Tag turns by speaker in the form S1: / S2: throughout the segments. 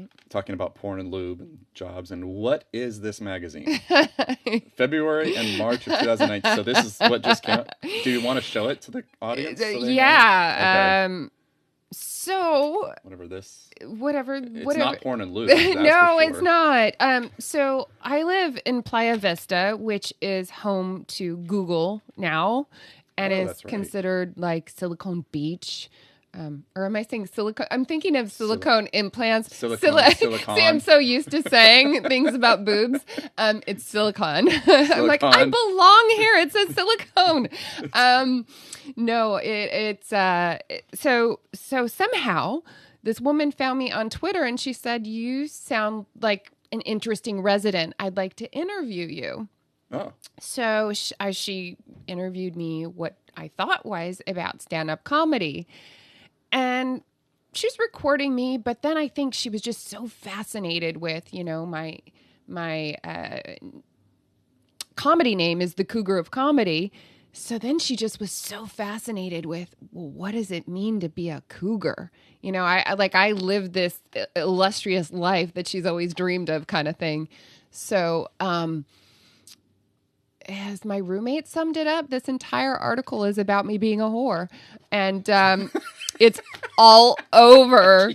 S1: Right.
S2: talking about porn and lube and jobs. And what is this magazine? February and March of 2019. So this is what just came out. Do you want to show it to the audience? So they
S1: Yeah.
S2: know? Okay.
S1: So
S2: Whatever. It's
S1: whatever.
S2: not porn and lube. That's
S1: No,
S2: for sure.
S1: it's not. So I live in Playa Vista, which is home to Google now, and is
S2: that's right.
S1: considered like Silicon Beach. Or am I saying silicone? I'm thinking of silicone implants.
S2: Silicone.
S1: See, I'm so used to saying things about boobs. It's silicone. I'm like, I belong here. It says silicone. No, it's so somehow this woman found me on Twitter and she said, "You sound like an interesting resident. I'd like to interview you."
S2: Oh.
S1: So she interviewed me what I thought was about stand-up comedy. And she's recording me, but then I think she was just so fascinated with, my comedy name is the Cougar of Comedy. So then she just was so fascinated with, well, what does it mean to be a cougar? I lived this illustrious life that she's always dreamed of, kind of thing. So, as my roommate summed it up, this entire article is about me being a whore. And it's all over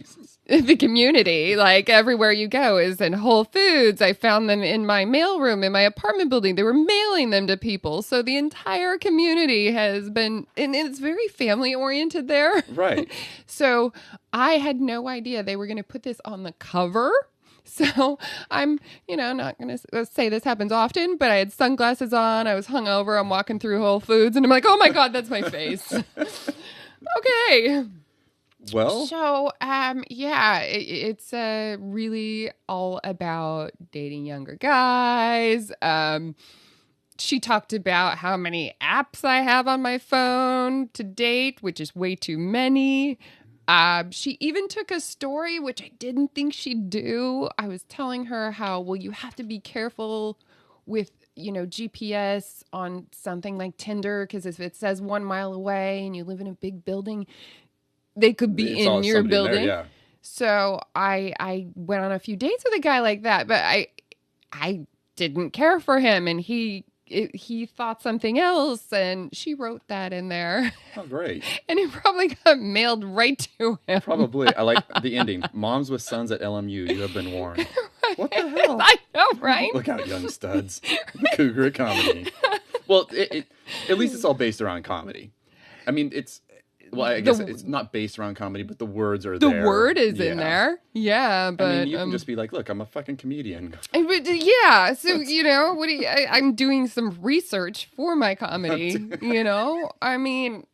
S1: the community. Like everywhere you go is in Whole Foods. I found them in my mailroom in my apartment building. They were mailing them to people. So the entire community has been, and it's very family oriented there.
S2: Right.
S1: So I had no idea they were going to put this on the cover. So I'm, not going to say this happens often, but I had sunglasses on. I was hungover. I'm walking through Whole Foods and I'm like, oh my God, that's my face. Okay.
S2: Well.
S1: So, it's really all about dating younger guys. She talked about how many apps I have on my phone to date, which is way too many. She even took a story, which I didn't think she'd do. I was telling her how, well, you have to be careful with, GPS on something like Tinder, because if it says 1 mile away and you live in a big building, they could be in your building.
S2: There, yeah.
S1: So I went on a few dates with a guy like that, but I didn't care for him, and he thought something else, and she wrote that in there.
S2: Oh, great.
S1: And it probably got mailed right to him.
S2: Probably. I like the ending. Moms with sons at LMU, you have been warned. Right. What the hell?
S1: I know, right?
S2: Look out, young studs. Cougar comedy. Well, at least it's all based around comedy. I mean, I guess it's not based around comedy, but the words are there.
S1: The word is in there. Yeah, but...
S2: I mean, you can just be like, look, I'm a fucking comedian.
S1: Yeah, so, I'm doing some research for my comedy, I mean,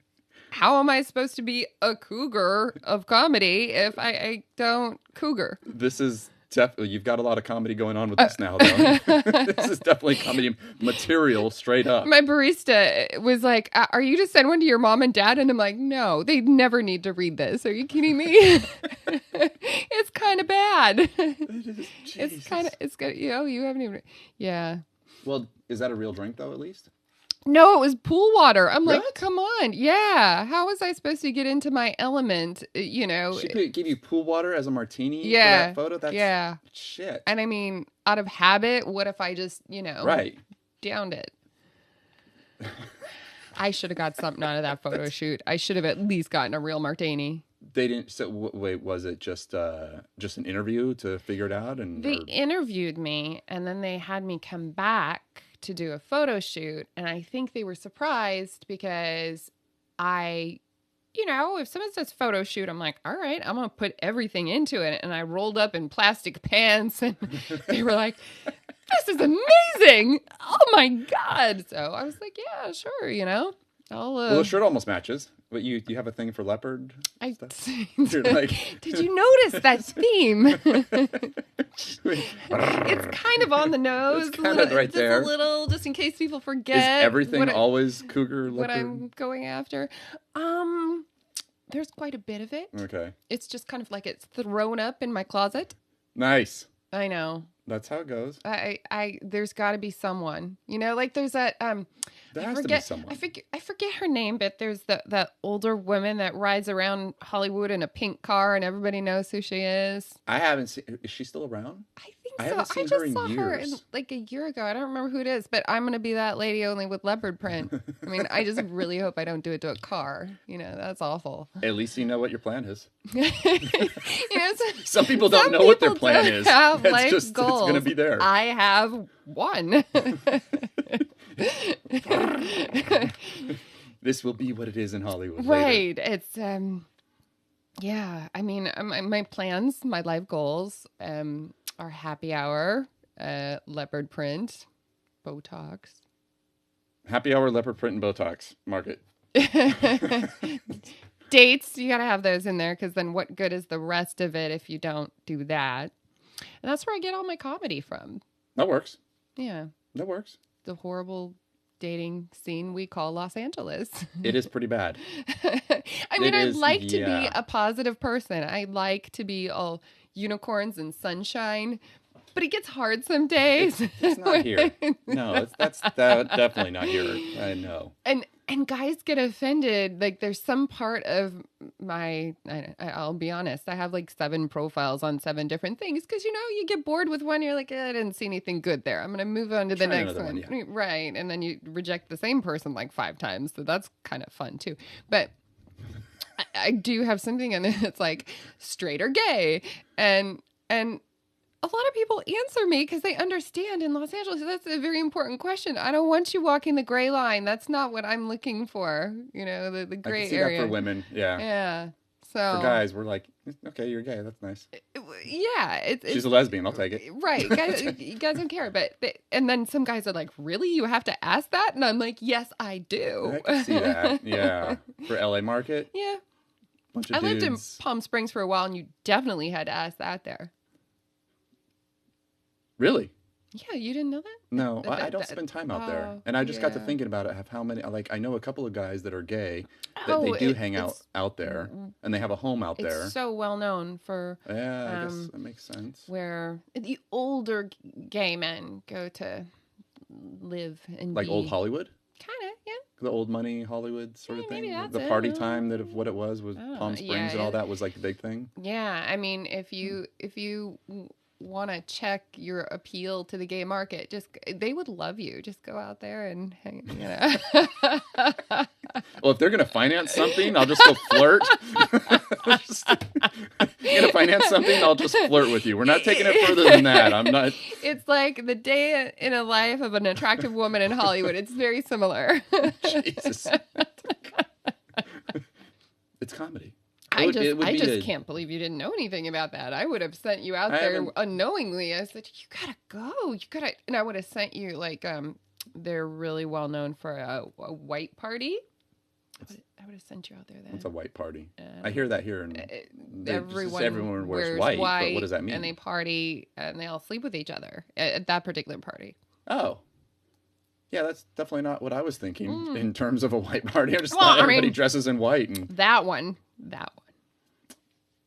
S1: how am I supposed to be a cougar of comedy if I don't cougar?
S2: This is... You've got a lot of comedy going on with this now, though. This is definitely comedy material, straight up.
S1: My barista was like, "Are you just sending one to your mom and dad?" And I'm like, "No, they never need to read this. Are you kidding me?" It's kind of bad. It's kind of, it's good. You haven't even, yeah.
S2: Well, is that a real drink, though, at least?
S1: No, it was pool water. I'm
S2: what?
S1: like, come on. Yeah. How was I supposed to get into my element?
S2: She gave you pool water as a martini for that photo? That's shit.
S1: And I mean, out of habit, what if I just,
S2: right.
S1: downed it? I should have got something out of that photo shoot. I should have at least gotten a real martini.
S2: They didn't. So wait, was it just an interview to figure it out?
S1: They interviewed me, and then they had me come back to do a photo shoot, and I think they were surprised because if someone says photo shoot, I'm like, all right, I'm gonna put everything into it, and I rolled up in plastic pants, and they were like, this is amazing, oh my God. So I was like, yeah, sure, I'll
S2: well, the shirt almost matches. But you have a thing for leopard stuff?
S1: You're like, did you notice that theme? It's kind of on the nose.
S2: It's kind of right there.
S1: Just a little, just in case people forget.
S2: Is everything always cougar leopard?
S1: What I'm going after? There's quite a bit of it.
S2: Okay.
S1: It's just kind of like it's thrown up in my closet.
S2: Nice.
S1: I know.
S2: That's how it goes.
S1: There's got to be someone, like there's that,
S2: There has to be someone.
S1: I forget her name, but there's that older woman that rides around Hollywood in a pink car and everybody knows who she is.
S2: I haven't seen, is she still around?
S1: I think
S2: I
S1: so.
S2: haven't seen
S1: I just
S2: her in
S1: saw her
S2: years.
S1: like a year ago. I don't remember who it is, but I'm going to be that lady only with leopard print. I mean, I just really hope I don't do it to a car. That's awful.
S2: At least you know what your plan is.
S1: Some
S2: people don't know what their plan is.
S1: Have
S2: it's
S1: life
S2: just
S1: goals.
S2: It's going to be there.
S1: I have one.
S2: This will be what it is in Hollywood.
S1: Right.
S2: Later.
S1: It's yeah. I mean, my plans, my life goals are happy hour, leopard print, Botox.
S2: Happy hour, leopard print, and Botox. Mark it.
S1: Dates, you got to have those in there because then what good is the rest of it if you don't do that? And that's where I get all my comedy from.
S2: That works.
S1: Yeah.
S2: That works.
S1: The horrible dating scene we call Los Angeles.
S2: It is pretty bad.
S1: I mean, I'd like to be a positive person. I like to be all unicorns and sunshine, but it gets hard some days.
S2: It's not here. No, that's definitely not here. I know.
S1: And guys get offended. Like there's some part of I'll be honest, I have like 7 profiles on 7 different things because you get bored with one, you're like, I didn't see anything good there. I'm gonna move on to the next one. Yeah. Right. And then you reject the same person like 5 times. So that's kind of fun too. But I do have something in it that's like straight or gay. And a lot of people answer me because they understand in Los Angeles. That's a very important question. I don't want you walking the gray line. That's not what I'm looking for. The gray
S2: I can see
S1: area.
S2: that for women. Yeah.
S1: Yeah. So
S2: for guys, we're like, okay, you're gay. That's nice.
S1: Yeah.
S2: She's a lesbian. I'll take it.
S1: Right. You guys don't care. But and then some guys are like, really? You have to ask that? And I'm like, yes, I do.
S2: I can see that. Yeah. For LA market.
S1: Yeah.
S2: Bunch of
S1: I lived in
S2: dudes.
S1: Palm Springs for a while, and you definitely had to ask that there.
S2: Really?
S1: Yeah, you didn't know that?
S2: No, I don't spend time out there. And I just got to thinking about it, how many, I know a couple of guys that are gay, that they do hang out there, and they have a home out there.
S1: It's so well known for...
S2: Yeah, I guess that makes sense.
S1: Where the older gay men go to live and
S2: like old Hollywood?
S1: Kind of, yeah.
S2: The old money Hollywood sort of thing?
S1: That's
S2: the party time that of what it was Palm Springs and all that was like the big thing?
S1: Yeah, I mean, if you want to check your appeal to the gay market, they would love you. Just go out there and hang,
S2: Well, if they're gonna finance something, I'll just go flirt. You're gonna finance something, I'll just flirt with you. We're not taking it further than that. I'm not.
S1: It's like the day in a life of an attractive woman in Hollywood. It's very similar.
S2: Jesus. It's comedy.
S1: I just can't believe you didn't know anything about that. I would have sent you out there unknowingly. I said, you gotta go. And I would have sent you they're really well known for a white party. I would have sent you out there then.
S2: What's a white party? I hear that here.
S1: Everyone
S2: wears white, but what does that mean?
S1: And they party and they all sleep with each other at that particular party.
S2: Oh. Yeah, that's definitely not what I was thinking in terms of a white party. I just thought everybody dresses in white. And...
S1: That one.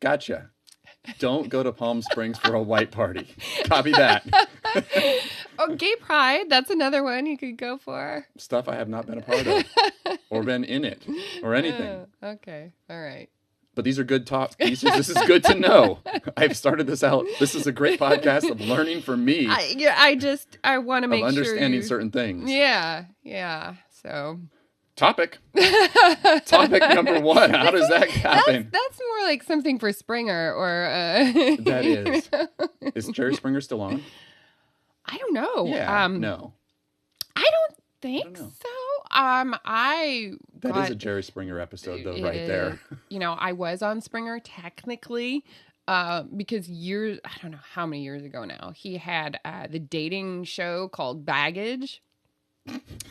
S2: Gotcha. Don't go to Palm Springs for a white party. Copy that.
S1: Gay pride. That's another one you could go for.
S2: Stuff I have not been a part of or been in it or anything.
S1: Okay. All right.
S2: But these are good talks. This is good to know. I've started this out. This is a great podcast of learning for me.
S1: I want to make sure
S2: understanding certain things.
S1: Yeah. So...
S2: Topic number 1. How does that happen?
S1: That's more like something for Springer or...
S2: That is. Is Jerry Springer still on?
S1: I don't know.
S2: Yeah, no.
S1: I don't think so.
S2: That is a Jerry Springer episode, though, right there.
S1: I was on Springer technically because I don't know how many years ago now, he had the dating show called Baggage.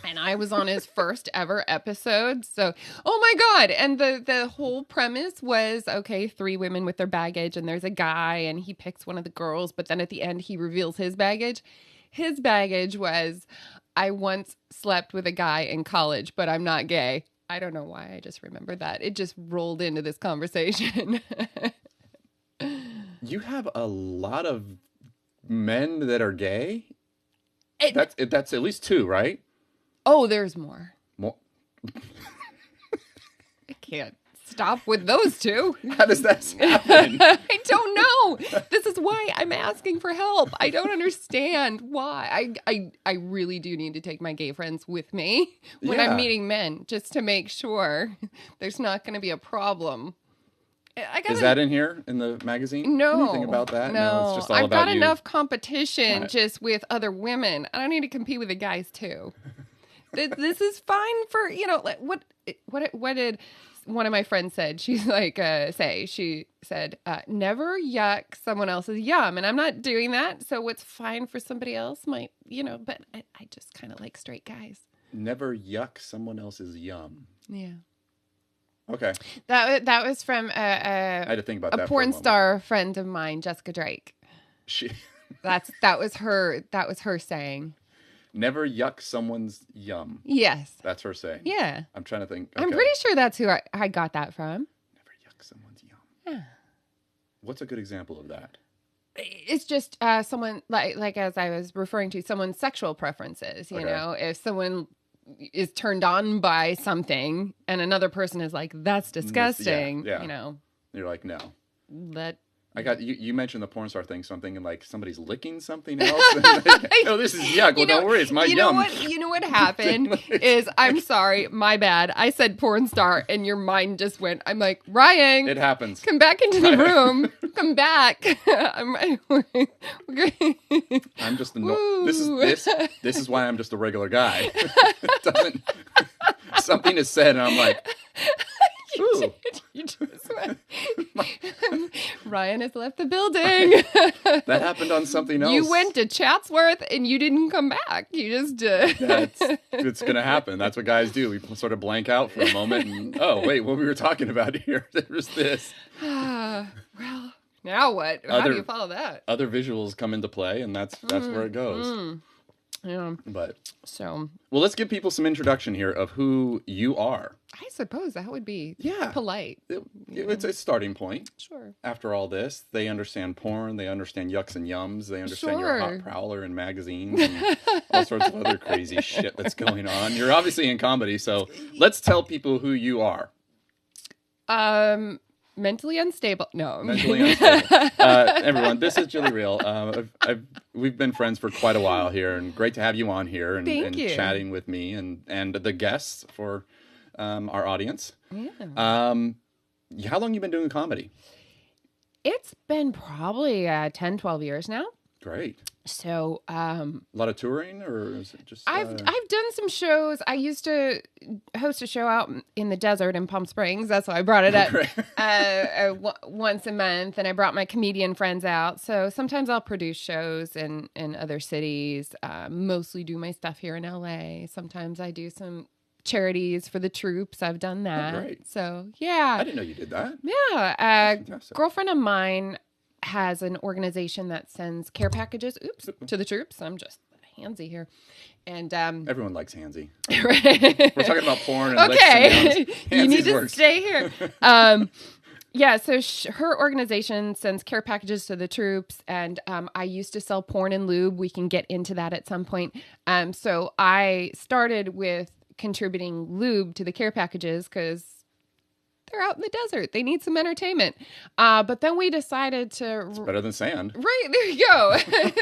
S1: And I was on his first ever episode. So, oh my God. And the whole premise was, 3 women with their baggage and there's a guy and he picks one of the girls. But then at the end, he reveals his baggage. His baggage was, I once slept with a guy in college, but I'm not gay. I don't know why. I just remember that. It just rolled into this conversation.
S2: You have a lot of men that are gay?
S1: It,
S2: That's at least 2, right?
S1: oh, there's more.
S2: More.
S1: I can't stop with those 2.
S2: How does that happen?
S1: I don't know. This is why I'm asking for help. I don't understand why. I really do need to take my gay friends with me when I'm meeting men, just to make sure there's not going to be a problem.
S2: Is that in here in the magazine?
S1: No.
S2: Anything about that?
S1: No,
S2: it's just all
S1: I've
S2: about
S1: got
S2: you.
S1: enough competition just with other women. I don't need to compete with the guys too. This is fine for, like, what did one of my friends said? She's like, she said, never yuck someone else's yum. And I'm not doing that. So what's fine for somebody else might, but I just kind of like straight guys.
S2: Never yuck someone else's yum.
S1: Yeah.
S2: Okay.
S1: That was from
S2: I had to think about that
S1: a porn star friend of mine, Jessica Drake. That was her saying.
S2: Never yuck someone's yum.
S1: Yes.
S2: That's her saying.
S1: Yeah.
S2: I'm trying to think. Okay.
S1: I'm pretty sure that's who I got that from.
S2: Never yuck someone's yum.
S1: Yeah.
S2: What's a good example of that?
S1: It's just someone, like as I was referring to, someone's sexual preferences. You know, if someone is turned on by something and another person is like, that's disgusting,
S2: You're like, no.
S1: That
S2: I got you mentioned the porn star thing, so I'm thinking like somebody's licking something else. No, this is yuck. Well, don't worry, it's my yum.
S1: You know what happened is, I'm sorry, my bad. I said porn star and your mind just went, I'm like, Ryan.
S2: It happens.
S1: Come back into the room. Come back.
S2: I'm just this is why I'm just a regular guy. Something is said and I'm like, ooh.
S1: You just went. Ryan has left the building.
S2: That happened on something else.
S1: You went to Chatsworth and you didn't come back. You just
S2: it's going to happen. That's what guys do. We sort of blank out for a moment and, oh, wait, what we were talking about here. There's this.
S1: Well, now what? How do you follow that?
S2: Other visuals come into play, and that's where it goes.
S1: Yeah.
S2: But
S1: well,
S2: let's give people some introduction here of who you are.
S1: I suppose that would be polite.
S2: It's a starting point.
S1: Sure.
S2: After all this, they understand porn, they understand yucks and yums, they understand your hot prowler in magazines and all sorts of other crazy shit that's going on. You're obviously in comedy, so let's tell people who you are.
S1: Mentally unstable. No.
S2: Mentally unstable. Everyone, this is Jillie Reil. We've been friends for quite a while here, and great to have you on here and chatting with me and the guests for our audience.
S1: Yeah.
S2: How long have you been doing comedy?
S1: It's been probably 10, 12 years now.
S2: Great.
S1: So,
S2: a lot of touring, or is it just?
S1: I've done some shows. I used to host a show out in the desert in Palm Springs. That's why I brought it up once a month, and I brought my comedian friends out. So sometimes I'll produce shows in other cities. Mostly do my stuff here in LA. Sometimes I do some charities for the troops. I've done that.
S2: Oh, great.
S1: So yeah,
S2: I didn't know you did that.
S1: Yeah, girlfriend of mine has an organization that sends care packages to the troops. I'm just handsy here. And
S2: everyone likes handsy. We're talking about porn and
S1: okay. You need to stay here. Yeah, so her organization sends care packages to the troops, and I used to sell porn and lube. We can get into that at some point. So I started with contributing lube to the care packages because they're out in the desert. They need some entertainment. But then we decided to...
S2: It's better than sand.
S1: Right, there you go.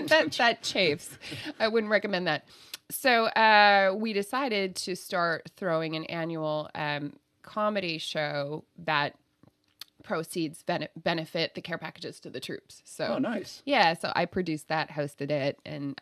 S1: that chafes. I wouldn't recommend that. So we decided to start throwing an annual comedy show that proceeds benefit the care packages to the troops. So
S2: nice.
S1: Yeah, so I produced that, hosted it, and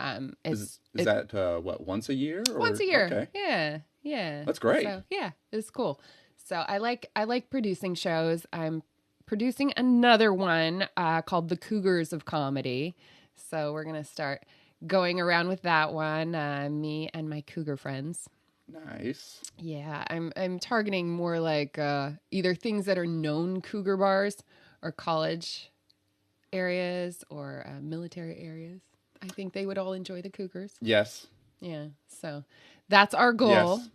S2: is that once a year? Or?
S1: Once a year.
S2: Okay.
S1: Yeah.
S2: That's great.
S1: So, yeah, it's cool. So I like producing shows. I'm producing another one called The Cougars of Comedy. So we're gonna start going around with that one. Me and my Cougar friends.
S2: Nice.
S1: Yeah, I'm targeting more like either things that are known Cougar bars or college areas or military areas. I think they would all enjoy the Cougars.
S2: Yes.
S1: Yeah. So that's our goal.
S2: Yes.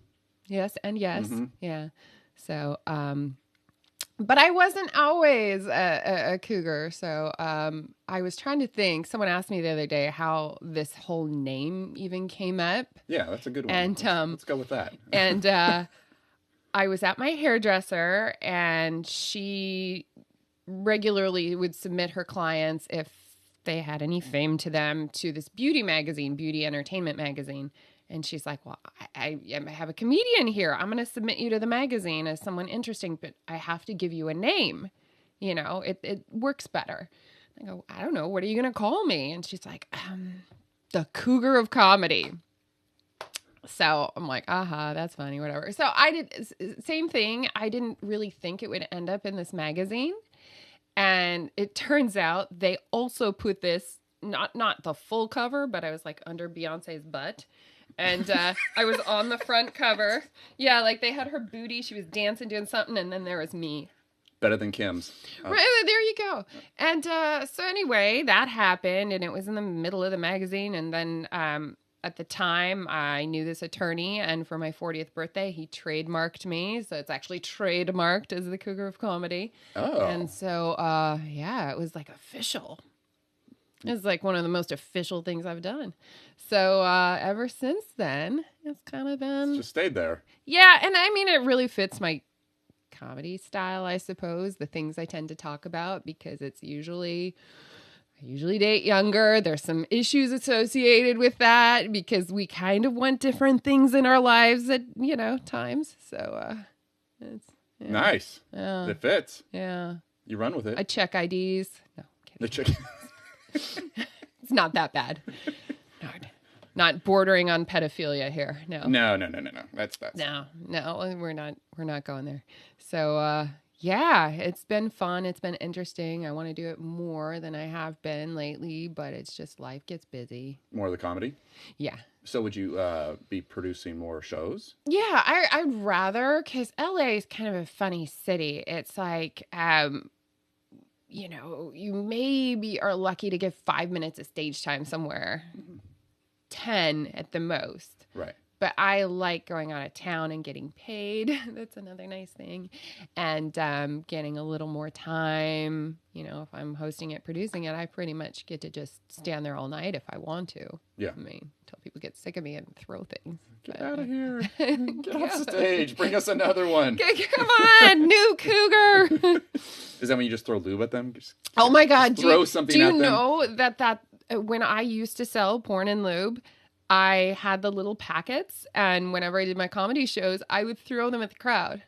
S1: Yes and yes.
S2: Mm-hmm.
S1: Yeah. So But I wasn't always a cougar. So I was trying to think. Someone asked me the other day how this whole name even came up.
S2: Yeah, that's a good one.
S1: And
S2: let's go with that.
S1: And I was at my hairdresser, and she regularly would submit her clients, if they had any fame to them, to this beauty magazine, beauty entertainment magazine. And she's like, well, I have a comedian here. I'm going to submit you to the magazine as someone interesting, but I have to give you a name. You know, it works better. I go, I don't know. What are you going to call me? And she's like, the Cougar of Comedy. So I'm like, that's funny, whatever. So I did, same thing. I didn't really think it would end up in this magazine. And it turns out they also put this, not the full cover, but I was like under Beyonce's butt. And I was on the front cover. Yeah, like they had her booty. She was dancing, doing something. And then there was me.
S2: Better than Kim's.
S1: Right, there you go. And so anyway, that happened. And it was in the middle of the magazine. And then at the time, I knew this attorney. And for my 40th birthday, he trademarked me. So it's actually trademarked as the Cougar of Comedy.
S2: Oh.
S1: And so, yeah, it was like official. It's like one of the most official things I've done. So ever since then, it's kind of been...
S2: It's just stayed there.
S1: Yeah, and I mean, it really fits my comedy style, I suppose, the things I tend to talk about, because it's I usually date younger. There's some issues associated with that, because we kind of want different things in our lives at, times. So it's... Yeah.
S2: Nice.
S1: Yeah.
S2: It fits.
S1: Yeah.
S2: You run with it.
S1: I check IDs. No, I'm
S2: The
S1: kidding.
S2: chicken.
S1: It's not that bad. Not bordering on pedophilia here. No.
S2: No. That's
S1: No, we're not going there. So yeah, it's been fun. It's been interesting. I want to do it more than I have been lately, but it's just life gets busy.
S2: More of the comedy?
S1: Yeah.
S2: So would you be producing more shows?
S1: Yeah, I'd rather, because LA is kind of a funny city. It's like you maybe are lucky to get 5 minutes of stage time somewhere, 10 at the most.
S2: Right.
S1: But I like going out of town and getting paid. That's another nice thing. And getting a little more time. If I'm hosting it, producing it, I pretty much get to just stand there all night if I want to.
S2: Yeah.
S1: I mean, until people get sick of me and throw things.
S2: Get out of here. Get off stage. Bring us another one.
S1: Come on, new Cougar.
S2: Is that when you just throw lube at them?
S1: Oh my God.
S2: Throw something
S1: do you
S2: at them?
S1: know that when I used to sell porn and lube, I had the little packets, and whenever I did my comedy shows, I would throw them at the crowd.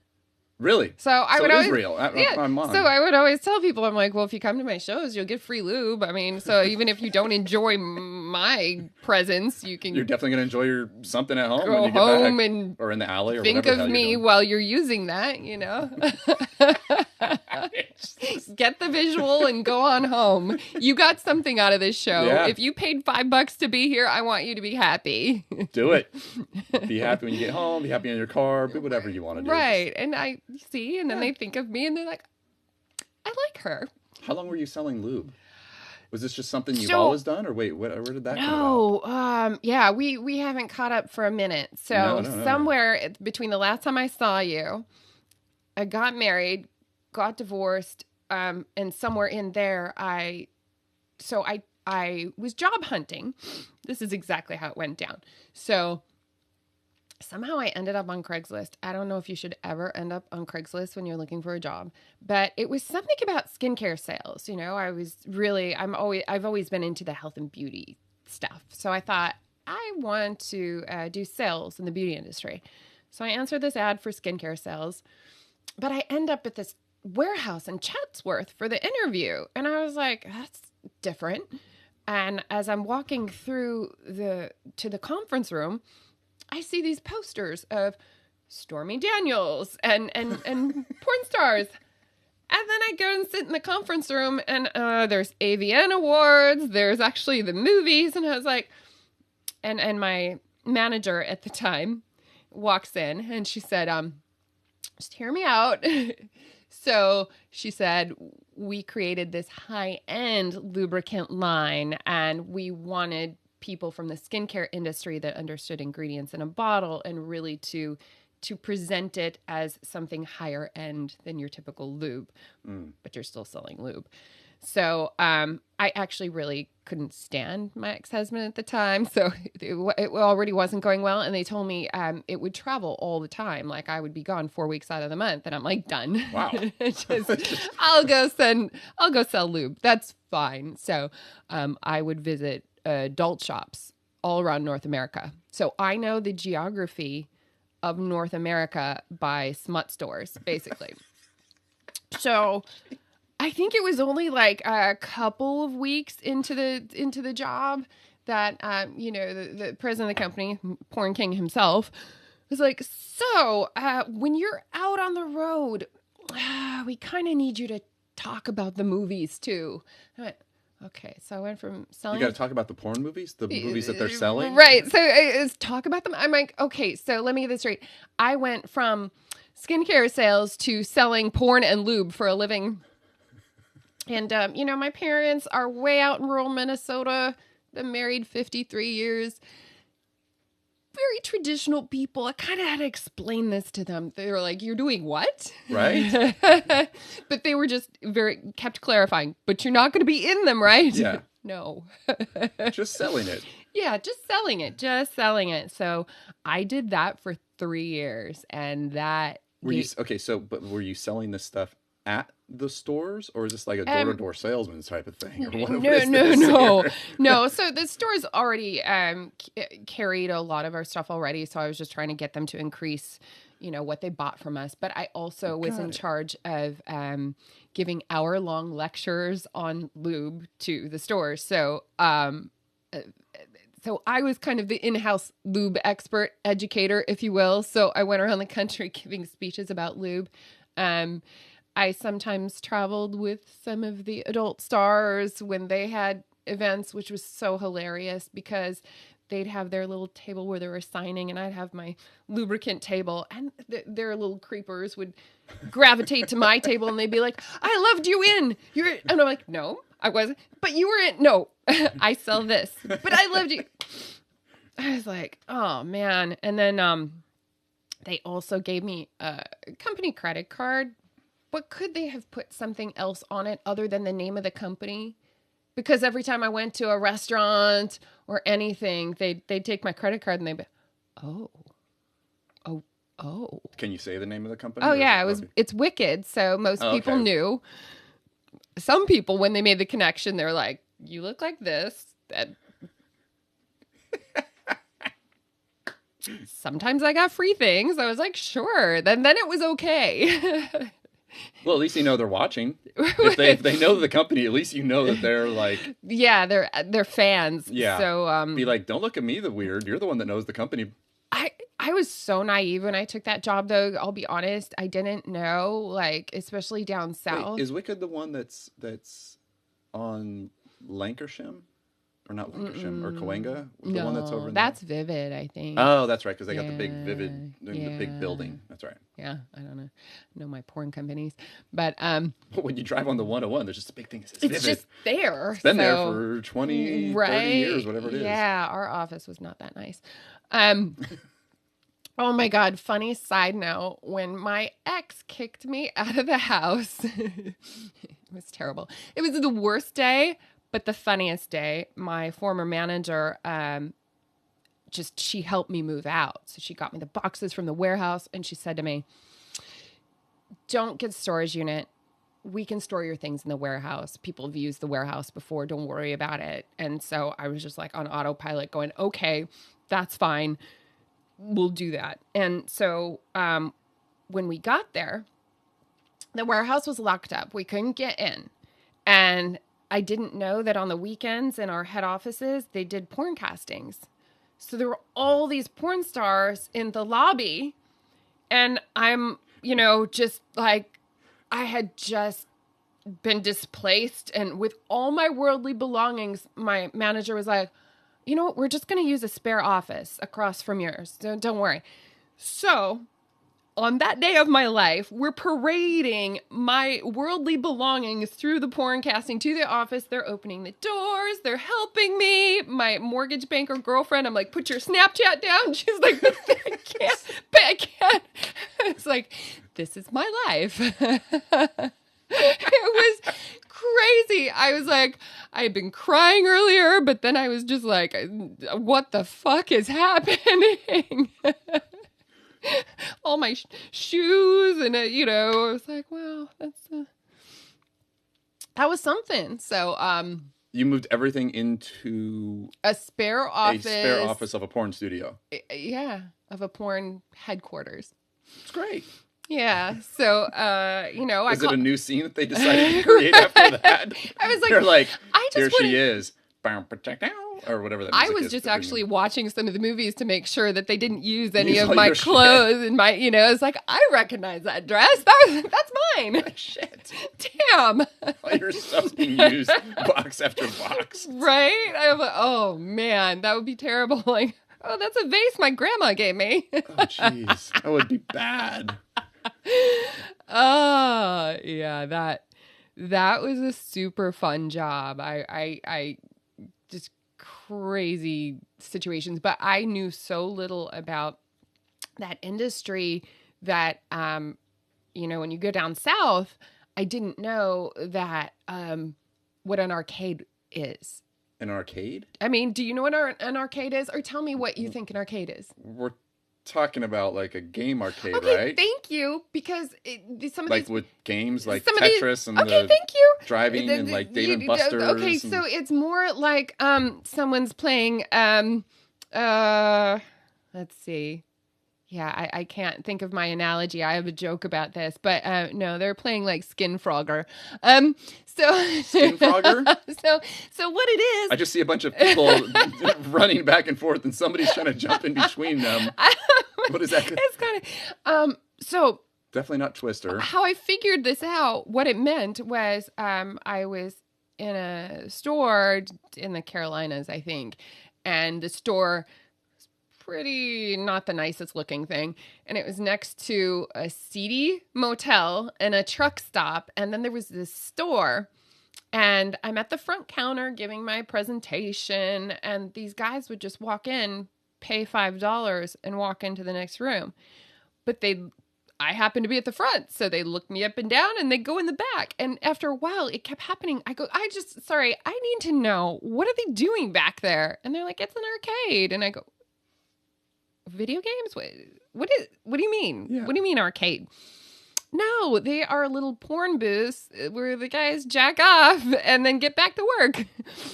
S2: Really?
S1: So I would
S2: it
S1: always,
S2: is real. I'm on.
S1: So I would always tell people, I'm like, well, if you come to my shows, you'll get free lube. I mean, so even if you don't enjoy my presence, you're
S2: definitely going to enjoy something at home.
S1: Go
S2: when you get
S1: home
S2: back,
S1: and
S2: or in the alley, or
S1: think
S2: whatever
S1: of me while you're using that. Get the visual and go on home. You got something out of this show.
S2: Yeah.
S1: If you paid $5 to be here, I want you to be happy.
S2: Do it. Be happy when you get home. Be happy in your car. Do whatever you want to do.
S1: Right. And I see, and then they think of me and they're like, I like her.
S2: How long were you selling lube? Was this just something you've always done, or wait, where did that come
S1: No, yeah, we haven't caught up for a minute. So
S2: No.
S1: somewhere between the last time I saw you, I got married, got divorced, and somewhere in there, I was job hunting. This is exactly how it went down. So somehow I ended up on Craigslist. I don't know if you should ever end up on Craigslist when you're looking for a job, but it was something about skincare sales. I've always been into the health and beauty stuff. So I thought I want to do sales in the beauty industry. So I answered this ad for skincare sales, but I end up at this warehouse in Chatsworth for the interview. And I was like, that's different. And as I'm walking through to the conference room, I see these posters of Stormy Daniels and porn stars. And then I go and sit in the conference room, and there's AVN awards. There's actually the movies. And I was like, and my manager at the time walks in, and she said, just hear me out. So she said, we created this high-end lubricant line, and we wanted people from the skincare industry that understood ingredients in a bottle and really to to present it as something higher end than your typical lube, but you're still selling lube. So I actually really couldn't stand my ex-husband at the time. So it already wasn't going well. And they told me it would travel all the time. Like I would be gone 4 weeks out of the month. And I'm like, done.
S2: Wow.
S1: I'll go sell lube. That's fine. So I would visit adult shops all around North America. So I know the geography of North America by smut stores, basically. So I think it was only like a couple of weeks into the job that the president of the company, Porn King himself, was like, so when you're out on the road, we kind of need you to talk about the movies too. I went, okay, so I went from selling.
S2: You got to talk about the porn movies, the movies that they're selling,
S1: right? So it's talk about them. I'm like, okay, so let me get this straight. I went from skincare sales to selling porn and lube for a living. And, my parents are way out in rural Minnesota. Been married 53 years. Very traditional people. I kind of had to explain this to them. They were like, you're doing what?
S2: Right.
S1: But they were just kept clarifying. But you're not going to be in them, right?
S2: Yeah.
S1: No.
S2: Just selling it.
S1: Yeah, just selling it. So I did that for 3 years. And that...
S2: Were you selling this stuff at the stores, or is this like a door-to-door salesman type of thing? Or no. So the stores already carried a lot of our stuff already, so I was just trying to get them to increase, what they bought from us. But I also was in charge of giving hour-long lectures on lube to the stores. So I was kind of the in-house lube expert educator, if you will. So I went around the country giving speeches about lube. I sometimes traveled with some of the adult stars when they had events, which was so hilarious because they'd have their little table where they were signing and I'd have my lubricant table, and their little creepers would gravitate to my table and they'd be like, I loved you in. And I'm like, no, I wasn't. But you were in. No, I sell this. But I loved you. I was like, oh, man. And then they also gave me a company credit card. But could they have put something else on it other than the name of the company? Because every time I went to a restaurant or anything, they'd take my credit card and they'd be, oh. Can you say the name of the company?
S1: Oh, yeah. It's Wicked. So most people knew. Some people, when they made the connection, they're like, you look like this. Sometimes I got free things. I was like, sure. Then it was okay.
S2: Well, at least you know they're watching. If they know the company, at least you know that they're like...
S1: Yeah, they're fans.
S2: Yeah.
S1: So,
S2: be like, don't look at me the weird. You're the one that knows the company.
S1: I was so naive when I took that job, though. I'll be honest. I didn't know, like, especially down south.
S2: Wait, is Wicked the one that's on Lancashire? Or not Lancashire, or Cahuenga? The one that's over
S1: that's Vivid, I think.
S2: Oh, that's right, because they got the big Vivid, the big building. That's right.
S1: Yeah, I don't know. I know my porn companies. But
S2: when you drive on the 101, there's just a big thing that says
S1: it's
S2: Vivid.
S1: Just there.
S2: It's been there for 20, 30 years, whatever it is.
S1: Yeah, our office was not that nice. Oh my God, funny side note, when my ex kicked me out of the house, it was terrible. It was the worst day. But the funniest day, my former manager, she helped me move out. So she got me the boxes from the warehouse and she said to me, don't get a storage unit. We can store your things in the warehouse. People have used the warehouse before. Don't worry about it. And so I was just like on autopilot going, okay, that's fine. We'll do that. And so when we got there, the warehouse was locked up. We couldn't get in. And I didn't know that on the weekends in our head offices, they did porn castings. So there were all these porn stars in the lobby. And I'm, just like, I had just been displaced. And with all my worldly belongings, my manager was like, you know what? We're just going to use a spare office across from yours. Don't worry. So on that day of my life, we're parading my worldly belongings through the porn casting to the office. They're opening the doors. They're helping me. My mortgage banker girlfriend, I'm like, put your Snapchat down. She's like, I can't. It's like, this is my life. It was crazy. I was like, I had been crying earlier, but then I was just like, what the fuck is happening? All my shoes and, I was like, wow, that was something. So,
S2: you moved everything into
S1: a spare office.
S2: A spare office of a porn studio.
S1: Yeah, of a porn headquarters.
S2: It's great.
S1: Yeah. So,
S2: Is it a new scene that they decided to create after that?
S1: I was like,
S2: they're like,
S1: I just
S2: here she is. Or whatever that music
S1: I was
S2: is,
S1: just actually watching some of the movies to make sure that they didn't use any of
S2: all
S1: my
S2: your
S1: clothes and my, it's like, I recognize that dress. That's mine.
S2: Shit.
S1: Damn.
S2: All your stuff's being used box after box.
S1: Right? I was like, oh man, that would be terrible. Like, oh, that's a vase my grandma gave me.
S2: Oh, jeez. That would be bad.
S1: Oh, yeah, that was a super fun job. I just crazy situations, but I knew so little about that industry that, when you go down south, I didn't know that, what an arcade is.
S2: An arcade?
S1: I mean, do you know what an arcade is? Or tell me what you think an arcade is.
S2: We're talking about like a game arcade,
S1: okay,
S2: right?
S1: Thank you, because some of
S2: like
S1: these,
S2: with games like
S1: some
S2: Tetris and
S1: okay, thank you.
S2: Driving and like Dave and Buster's.
S1: Okay, so it's more like someone's playing let's see. Yeah, I can't think of my analogy. I have a joke about this, but no, they're playing like Skin Frogger.
S2: Skin Frogger?
S1: So what it is?
S2: I just see a bunch of people running back and forth, and somebody's trying to jump in between them. What is that?
S1: It's kind of so
S2: definitely not Twister.
S1: How I figured this out, what it meant was I was in a store in the Carolinas, I think, and the store was pretty not the nicest looking thing, and it was next to a seedy motel and a truck stop, and then there was this store, and I'm at the front counter giving my presentation, and these guys would just walk in, pay $5 and walk into the next room. But I happened to be at the front, so they look me up and down and they go in the back. And after a while, it kept happening. I go, I need to know, what are they doing back there? And they're like, it's an arcade. And I go, video games? What do you mean?
S2: Yeah.
S1: What do you mean arcade? No, they are little porn booths where the guys jack off and then get back to work.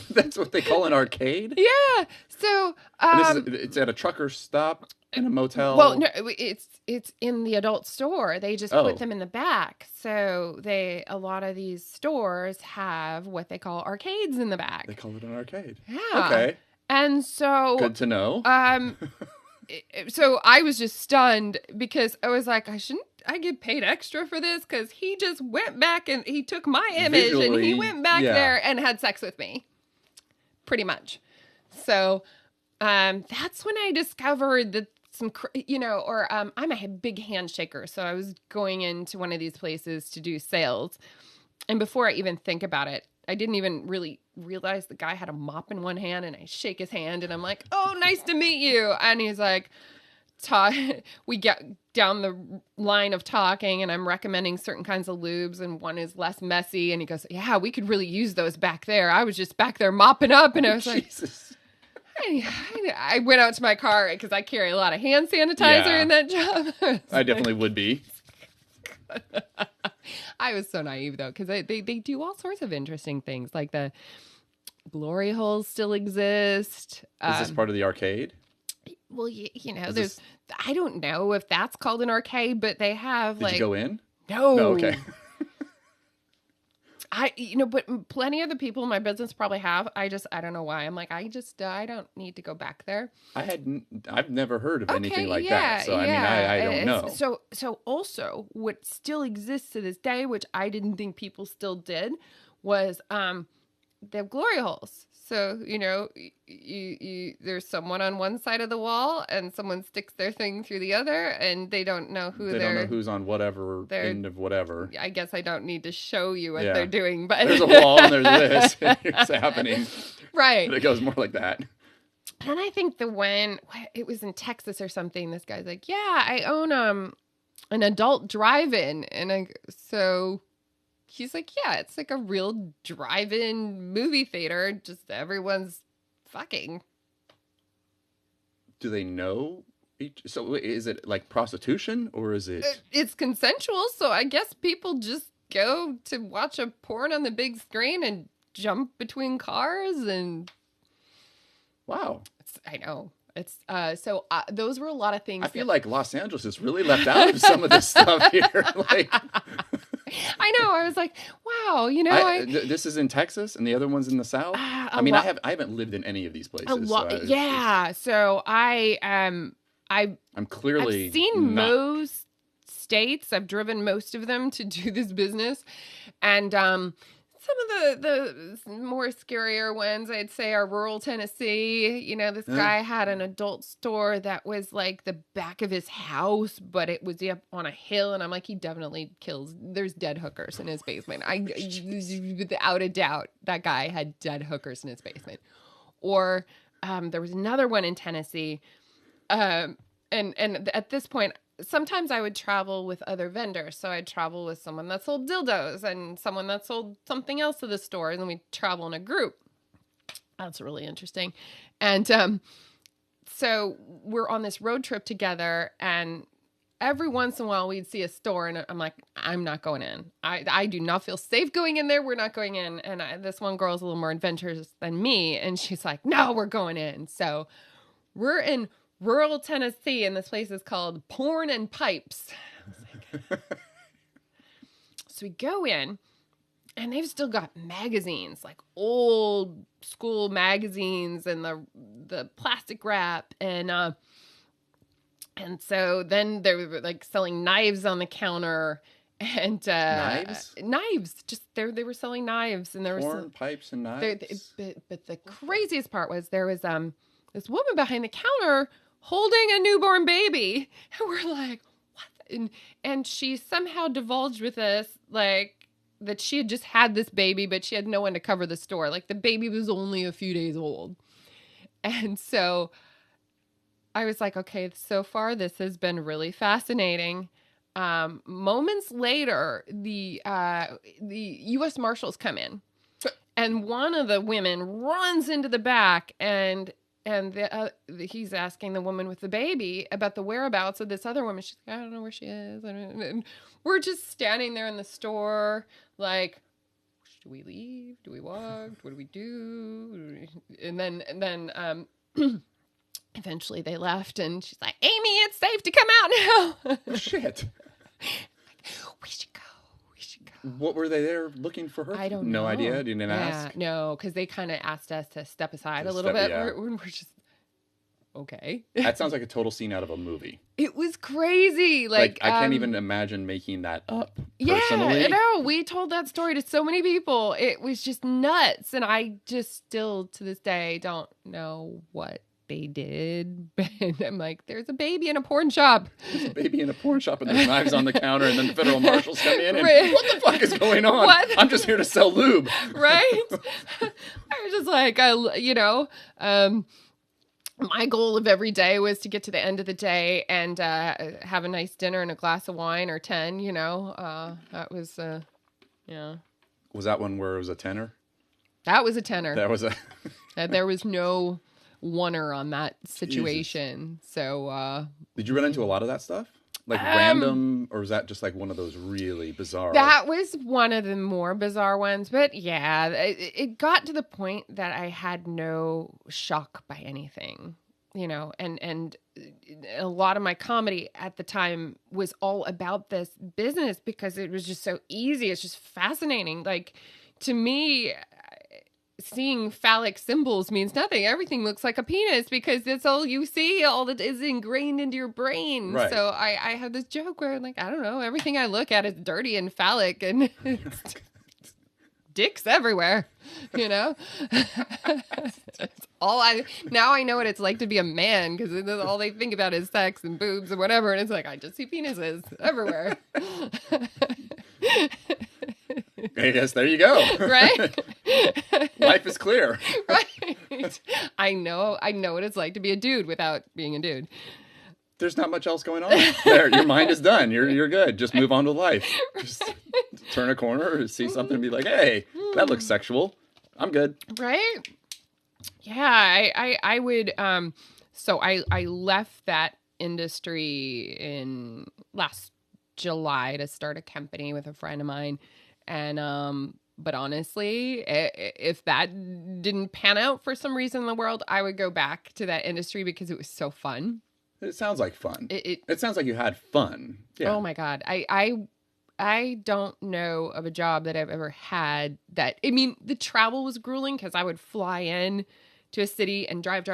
S2: That's what they call an arcade?
S1: Yeah. So
S2: it's at a trucker stop in a motel.
S1: Well, no, it's in the adult store. They just put them in the back. So a lot of these stores have what they call arcades in the back.
S2: They call it an arcade.
S1: Yeah.
S2: Okay.
S1: And so
S2: good to know.
S1: So I was just stunned because I was like, I get paid extra for this, because he just went back and he took my image and he went back there and had sex with me, pretty much. So that's when I discovered that I'm a big handshaker. So I was going into one of these places to do sales. And before I even think about it, I didn't even really realize the guy had a mop in one hand, and I shake his hand and I'm like, oh, nice to meet you. And he's like, we get down the line of talking, and I'm recommending certain kinds of lubes, and one is less messy. And he goes, yeah, we could really use those back there. I was just back there mopping up. And I was like, I went out to my car because I carry a lot of hand sanitizer in that job.
S2: I definitely would be.
S1: I was so naive, though, because they do all sorts of interesting things. Like the glory holes still exist.
S2: Is this part of the arcade?
S1: Well, I don't know if that's called an arcade, but they have
S2: Did you go in?
S1: No.
S2: No, okay.
S1: But plenty of the people in my business probably have. I don't know why. I'm like, I don't need to go back there.
S2: I've never heard of anything like that. So, I mean, I don't know.
S1: So also what still exists to this day, which I didn't think people still did, was, they have glory holes. So, there's someone on one side of the wall and someone sticks their thing through the other, and they don't know
S2: they don't know who's on whatever end of whatever.
S1: I guess I don't need to show you what they're doing, but
S2: there's a wall and there's this and it's happening.
S1: Right.
S2: But it goes more like that.
S1: And I think it was in Texas or something, this guy's like, yeah, I own an adult drive-in. And so he's like, yeah, it's like a real drive-in movie theater. Just everyone's fucking.
S2: Do they know so is it like prostitution or is it?
S1: It's consensual, so I guess people just go to watch a porn on the big screen and jump between cars and.
S2: Wow.
S1: I know. It's so those were a lot of things.
S2: I feel like Los Angeles is really left out of some of this stuff here. Like,
S1: I know. I was like, wow, you know,
S2: this is in Texas and the other one's in the South. I mean, I haven't lived in any of these places.
S1: So I'm clearly I've seen most states. I've driven most of them to do this business, and some of the more scarier ones, I'd say, are rural Tennessee. You know, this guy had an adult store that was like the back of his house, but it was up on a hill. And I'm like, he definitely kills. There's dead hookers in his basement. Without a doubt, that guy had dead hookers in his basement. Or there was another one in Tennessee. And at this point, sometimes I would travel with other vendors. So I'd travel with someone that sold dildos and someone that sold something else to the store. And then we'd travel in a group. That's really interesting. And so we're on this road trip together. And every once in a while we'd see a store. And I'm like, I'm not going in. I do not feel safe going in there. We're not going in. And this one girl's a little more adventurous than me. And she's like, no, we're going in. So we're in rural Tennessee, and this place is called Porn and Pipes. So we go in, and they've still got magazines, like old school magazines, and the plastic wrap, and so then they were like selling knives on the counter, and knives. Just they were selling knives, and there
S2: porn, pipes, and knives.
S1: But the craziest part was there was this woman behind the counter holding a newborn baby. And we're like, what? And she somehow divulged with us, like, that she had just had this baby, but she had no one to cover the store. Like, the baby was only a few days old. And so I was like, okay, so far this has been really fascinating. Moments later, the U.S. Marshals come in. And one of the women runs into the back and he's asking the woman with the baby about the whereabouts of this other woman. She's like, I don't know where she is. And we're just standing there in the store, like, do we leave? Do we walk? What do we do? And then eventually they left, and she's like, Amy, it's safe to come out now.
S2: Oh, shit.
S1: We should go.
S2: What were they there looking for her?
S1: I don't know.
S2: No idea? Didn't ask?
S1: No, because they kind of asked us to step aside a little bit. Yeah. We're just, okay.
S2: That sounds like a total scene out of a movie.
S1: It was crazy. Like
S2: I can't even imagine making that up personally.
S1: Yeah, no, we told that story to so many people. It was just nuts. And I just still, to this day, don't know what they did. And I'm like, there's a baby in a porn shop.
S2: There's a baby in a porn shop and there's knives on the counter, and then the federal marshals come in and what the fuck is going on? What? I'm just here to sell lube.
S1: Right? I was just like, my goal of every day was to get to the end of the day and have a nice dinner and a glass of wine or 10, that was, yeah.
S2: Was that one where it was a tenor?
S1: That was a tenor.
S2: That was a...
S1: There was no oneer on that situation. Jesus. So
S2: did you run into a lot of that stuff, like random, or was that just like one of those really bizarre?
S1: That was one of the more bizarre ones, but yeah, it got to the point that I had no shock by anything, and a lot of my comedy at the time was all about this business because it was just so easy. It's just fascinating. Like, to me, seeing phallic symbols means nothing. Everything looks like a penis because that's all you see, all that is ingrained into your brain. Right. So I have this joke where, like, I don't know, everything I look at is dirty and phallic, and it's dicks everywhere, It's all now I know what it's like to be a man, because all they think about is sex and boobs and whatever, and it's like, I just see penises everywhere.
S2: I guess there you go.
S1: Right?
S2: Life is clear.
S1: Right. I know what it's like to be a dude without being a dude.
S2: there's not much else going on. There, your mind is done. You're good. Just move on to life. Just turn a corner or see something and be like, hey, that looks sexual. I'm good.
S1: Right? Yeah, I would, so I left that industry in last July to start a company with a friend of mine. And, but honestly, if that didn't pan out for some reason in the world, I would go back to that industry because it was so fun.
S2: It sounds like fun. It sounds like you had fun. Yeah.
S1: Oh my God. I don't know of a job that I've ever had that, I mean, the travel was grueling because I would fly in to a city and drive,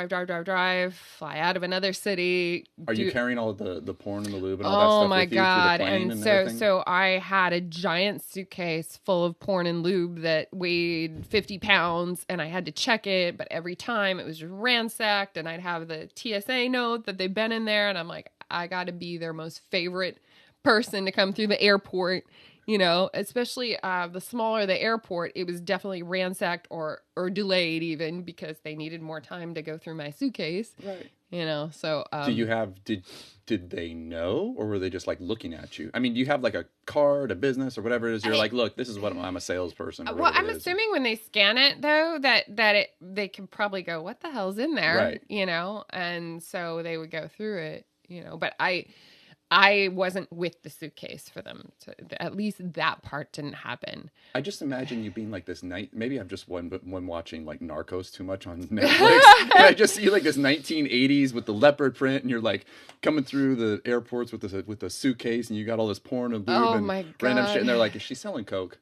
S1: fly out of another city.
S2: Are you carrying all of the porn and the lube and all that stuff? Oh my God.
S1: And so I had a giant suitcase full of porn and lube that weighed 50 pounds and I had to check it. But every time it was just ransacked and I'd have the TSA note that they've been in there. And I'm like, I got to be their most favorite person to come through the airport. You know, especially the smaller the airport, it was definitely ransacked or delayed even because they needed more time to go through my suitcase.
S2: Right.
S1: You know, so.
S2: Did they know or were they just like looking at you? I mean, do you have like a card, a business or whatever it is? You're like, look, this is what I'm a salesperson.
S1: Well, I'm assuming when they scan it though, they can probably go, what the hell's in there?
S2: Right.
S1: You know, and so they would go through it, you know, but I wasn't with the suitcase for them. At least that part didn't happen.
S2: I just imagine you being like this night. Maybe I'm just one watching like Narcos too much on Netflix. And I just see like this 1980s with the leopard print, and you're like coming through the airports with the suitcase, and you got all this porn and lube and random shit. And they're like, is she selling coke?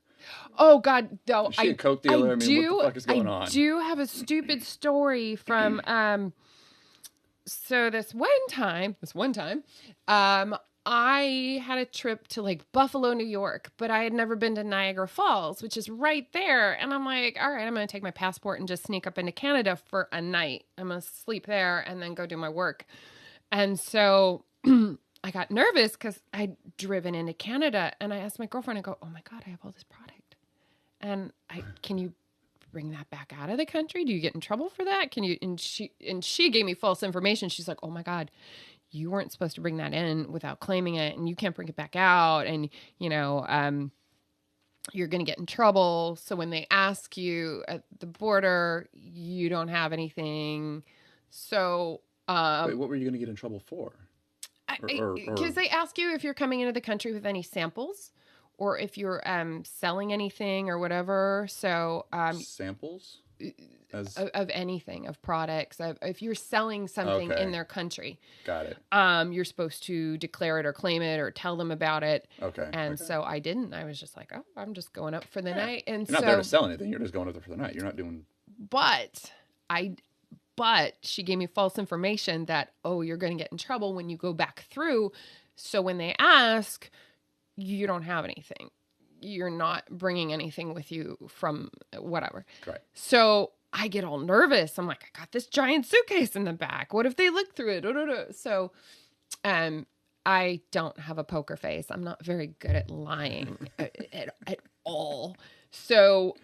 S1: Oh God, no!
S2: Is she a coke dealer? I mean, what the fuck is going on?
S1: I do have a stupid story from. So this one time, I had a trip to like Buffalo, New York, but I had never been to Niagara Falls, which is right there. And I'm like, all right, I'm going to take my passport and just sneak up into Canada for a night. I'm going to sleep there and then go do my work. And so I got nervous because I'd driven into Canada and I asked my girlfriend, I go, oh my God, I have all this product. And can you bring that back out of the country? Do you get in trouble for that? Can you? And she gave me false information. She's like, oh my God, you weren't supposed to bring that in without claiming it, and you can't bring it back out, and you know, you're going to get in trouble. So when they ask you at the border, you don't have anything. So
S2: wait, what were you going to get in trouble for?
S1: Because they ask you if you're coming into the country with any samples. Or if you're selling anything or whatever. So
S2: samples
S1: of anything, of products. If you're selling something in their country.
S2: Got it.
S1: You're supposed to declare it or claim it or tell them about it.
S2: Okay.
S1: And so I didn't. I was just like, oh, I'm just going up for the night. And
S2: you're not there to sell anything. You're just going up there for the night. You're not doing.
S1: But she gave me false information that, oh, you're going to get in trouble when you go back through. So when they ask, you don't have anything. You're not bringing anything with you from whatever.
S2: Right.
S1: So I get all nervous. I'm like, I got this giant suitcase in the back. What if they look through it? So I don't have a poker face. I'm not very good at lying at all. So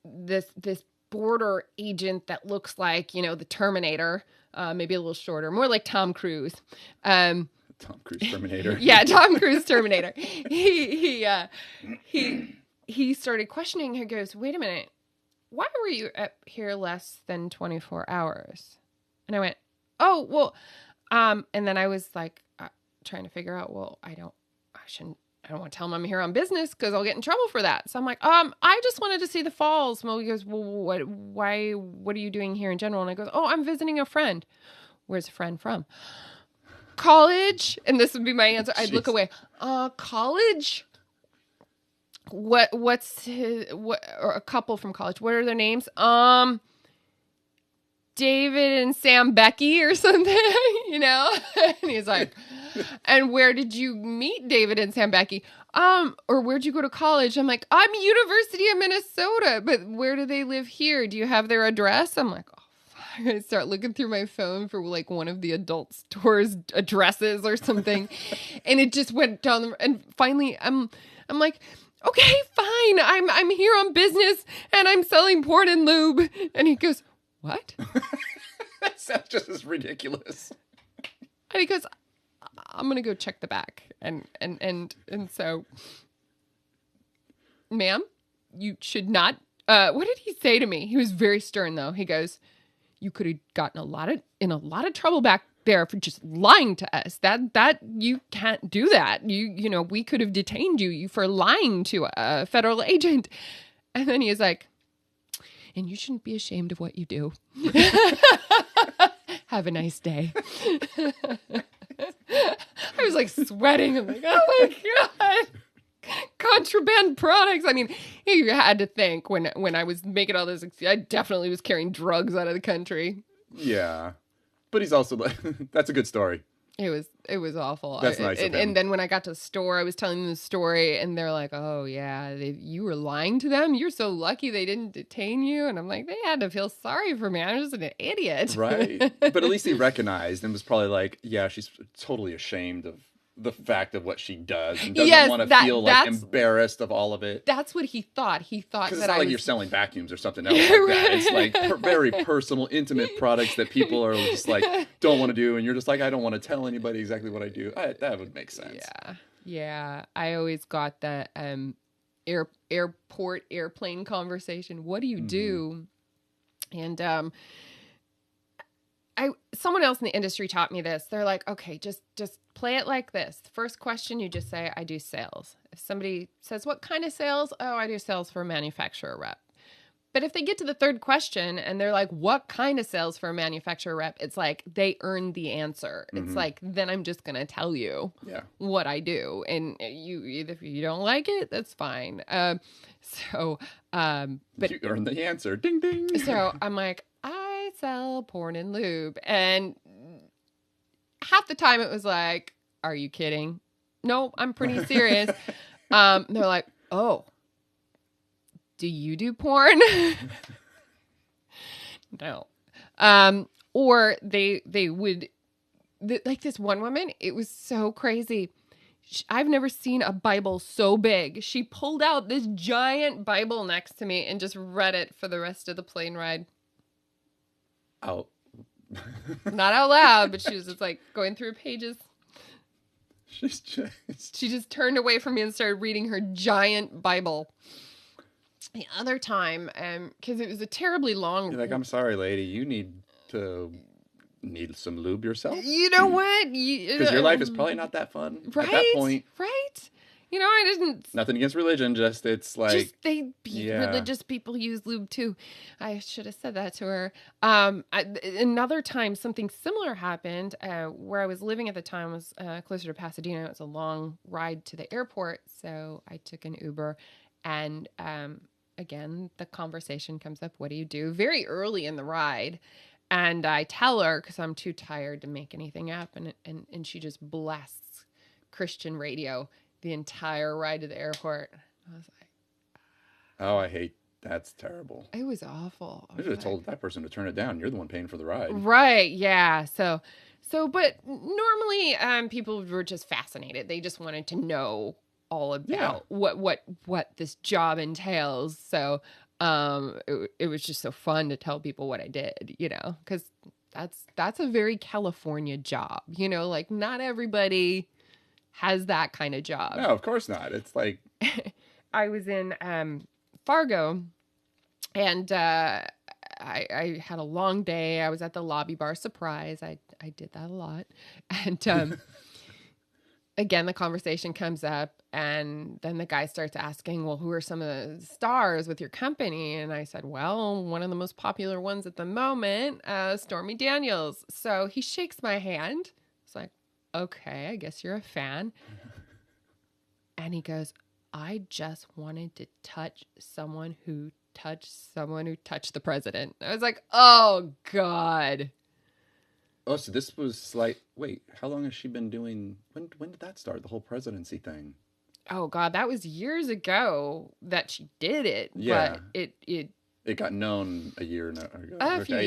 S1: this border agent that looks like, you know, the Terminator, maybe a little shorter, more like Tom Cruise.
S2: Tom Cruise Terminator.
S1: Yeah, Tom Cruise Terminator. He started questioning. He goes, wait a minute. Why were you up here less than 24 hours? And I went, oh, well, and then I was like, trying to figure out, well, I don't want to tell him I'm here on business because I'll get in trouble for that. So I'm like, I just wanted to see the falls. Well, he goes, well, what are you doing here in general? And I go, oh, I'm visiting a friend. Where's a friend from? College. And this would be my answer. I'd look away. College? What's or a couple from college. What are their names? David and Sam Becky or something, you know? And he's like, and where did you meet David and Sam Becky? Or where'd you go to college? I'm like, I'm University of Minnesota, but where do they live here? Do you have their address? I'm like, oh, fuck. I start looking through my phone for like one of the adult stores' addresses or something. And it just went down. And finally, I'm like, okay, fine. I'm here on business and I'm selling porn and lube. And he goes, what?
S2: That sounds just as ridiculous.
S1: And he goes, I'm gonna go check the back. And so, ma'am, you should not. What did he say to me? He was very stern, though. He goes, "You could have gotten in a lot of trouble back there for just lying to us. That you can't do that. You know, we could have detained you for lying to a federal agent." And then he is like, "And you shouldn't be ashamed of what you do. Have a nice day." I was like sweating. I'm like, oh my God. Contraband products. I mean, you had to think when I was making all this, I definitely was carrying drugs out of the country.
S2: Yeah. But he's also like, that's a good story.
S1: It was awful.
S2: That's nice of him.
S1: And then when I got to the store, I was telling them the story, and they're like, "Oh yeah, you were lying to them. You're so lucky they didn't detain you." And I'm like, they had to feel sorry for me. I'm just an idiot,
S2: right? But at least he recognized and was probably like, "Yeah, she's totally ashamed of the fact of what she does and doesn't want to feel like embarrassed of all of it."
S1: That's what he thought. He thought that
S2: it's not like you're selling vacuums or something else like that. It's like very personal, intimate products that people are just like don't want to do, and you're just like, I don't want to tell anybody exactly what I do. That would make sense.
S1: Yeah. I always got the airplane conversation. What do you do? And someone else in the industry taught me this. They're like, okay, just play it like this. The first question, you just say, I do sales. If somebody says, what kind of sales? Oh, I do sales for a manufacturer rep. But if they get to the third question and they're like, what kind of sales for a manufacturer rep? It's like they earned the answer. It's like, then I'm just going to tell you what I do. And if you don't like it, that's fine. But
S2: you earned the answer. Ding, ding.
S1: So I'm like, I sell porn and lube. And half the time it was like, are you kidding? No, I'm pretty serious. They're like, oh, do you do porn? No. Or they would, like this one woman, it was so crazy. I've never seen a Bible so big. She pulled out this giant Bible next to me and just read it for the rest of the plane ride.
S2: Oh.
S1: Not out loud, but she was just like going through pages. She just turned away from me and started reading her giant Bible. The other time, because it was a terribly long...
S2: You're like, I'm sorry, lady. You need some lube yourself.
S1: You know what?
S2: Because your life is probably not that fun at that point.
S1: Right? You know, I didn't...
S2: Nothing against religion, it's like...
S1: Religious people use lube too. I should have said that to her. Another time, something similar happened where I was living at the time was closer to Pasadena. It was a long ride to the airport, so I took an Uber. And again, the conversation comes up, what do you do? Very early in the ride. And I tell her, because I'm too tired to make anything up, and she just blasts Christian radio the entire ride to the airport. I was like,
S2: oh, I hate that's terrible.
S1: It was awful.
S2: I should have told that person to turn it down. You're the one paying for the ride.
S1: Right, yeah. So, but normally people were just fascinated. They just wanted to know all about what this job entails. So it was just so fun to tell people what I did, you know, because that's a very California job, you know, like not everybody has that kind of job.
S2: No, of course not. It's like
S1: I was in Fargo, and I had a long day. I was at the lobby bar. Surprise. I did that a lot. And again, the conversation comes up, and then the guy starts asking, well, who are some of the stars with your company? And I said, well, one of the most popular ones at the moment, Stormy Daniels. So he shakes my hand. It's like, okay, I guess you're a fan. And he goes, I just wanted to touch someone who touched the president. I was like, oh, God.
S2: Oh, so this was like, wait, how long has she been doing, when did that start, the whole presidency thing?
S1: Oh, God, that was years ago that she did it.
S2: Yeah.
S1: But
S2: it got known a year ago.
S1: A few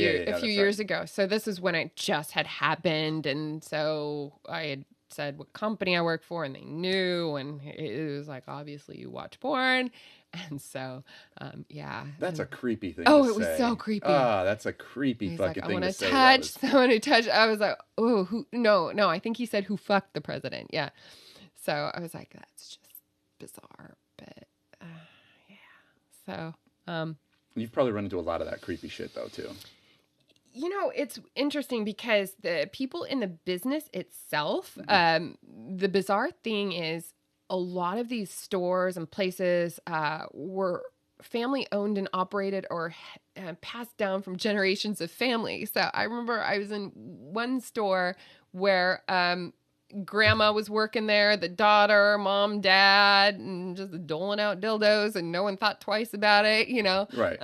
S1: years ago. So this is when it just had happened. And so I had said what company I worked for, and they knew, and it was like, obviously you watch porn. And so, yeah.
S2: That's a creepy thing
S1: Oh,
S2: to
S1: it was
S2: say.
S1: so creepy.
S2: Ah, that's a creepy fucking thing to say.
S1: I want to touch. I was like, oh, who? No, I think he said who fucked the president. Yeah. So I was like, that's just bizarre. But, yeah. So,
S2: you've probably run into a lot of that creepy shit though, too.
S1: You know, it's interesting because the people in the business itself, the bizarre thing is a lot of these stores and places were family owned and operated or passed down from generations of family. So I remember I was in one store where grandma was working there, the daughter, mom, dad, and just doling out dildos, and no one thought twice about it, you know?
S2: Right.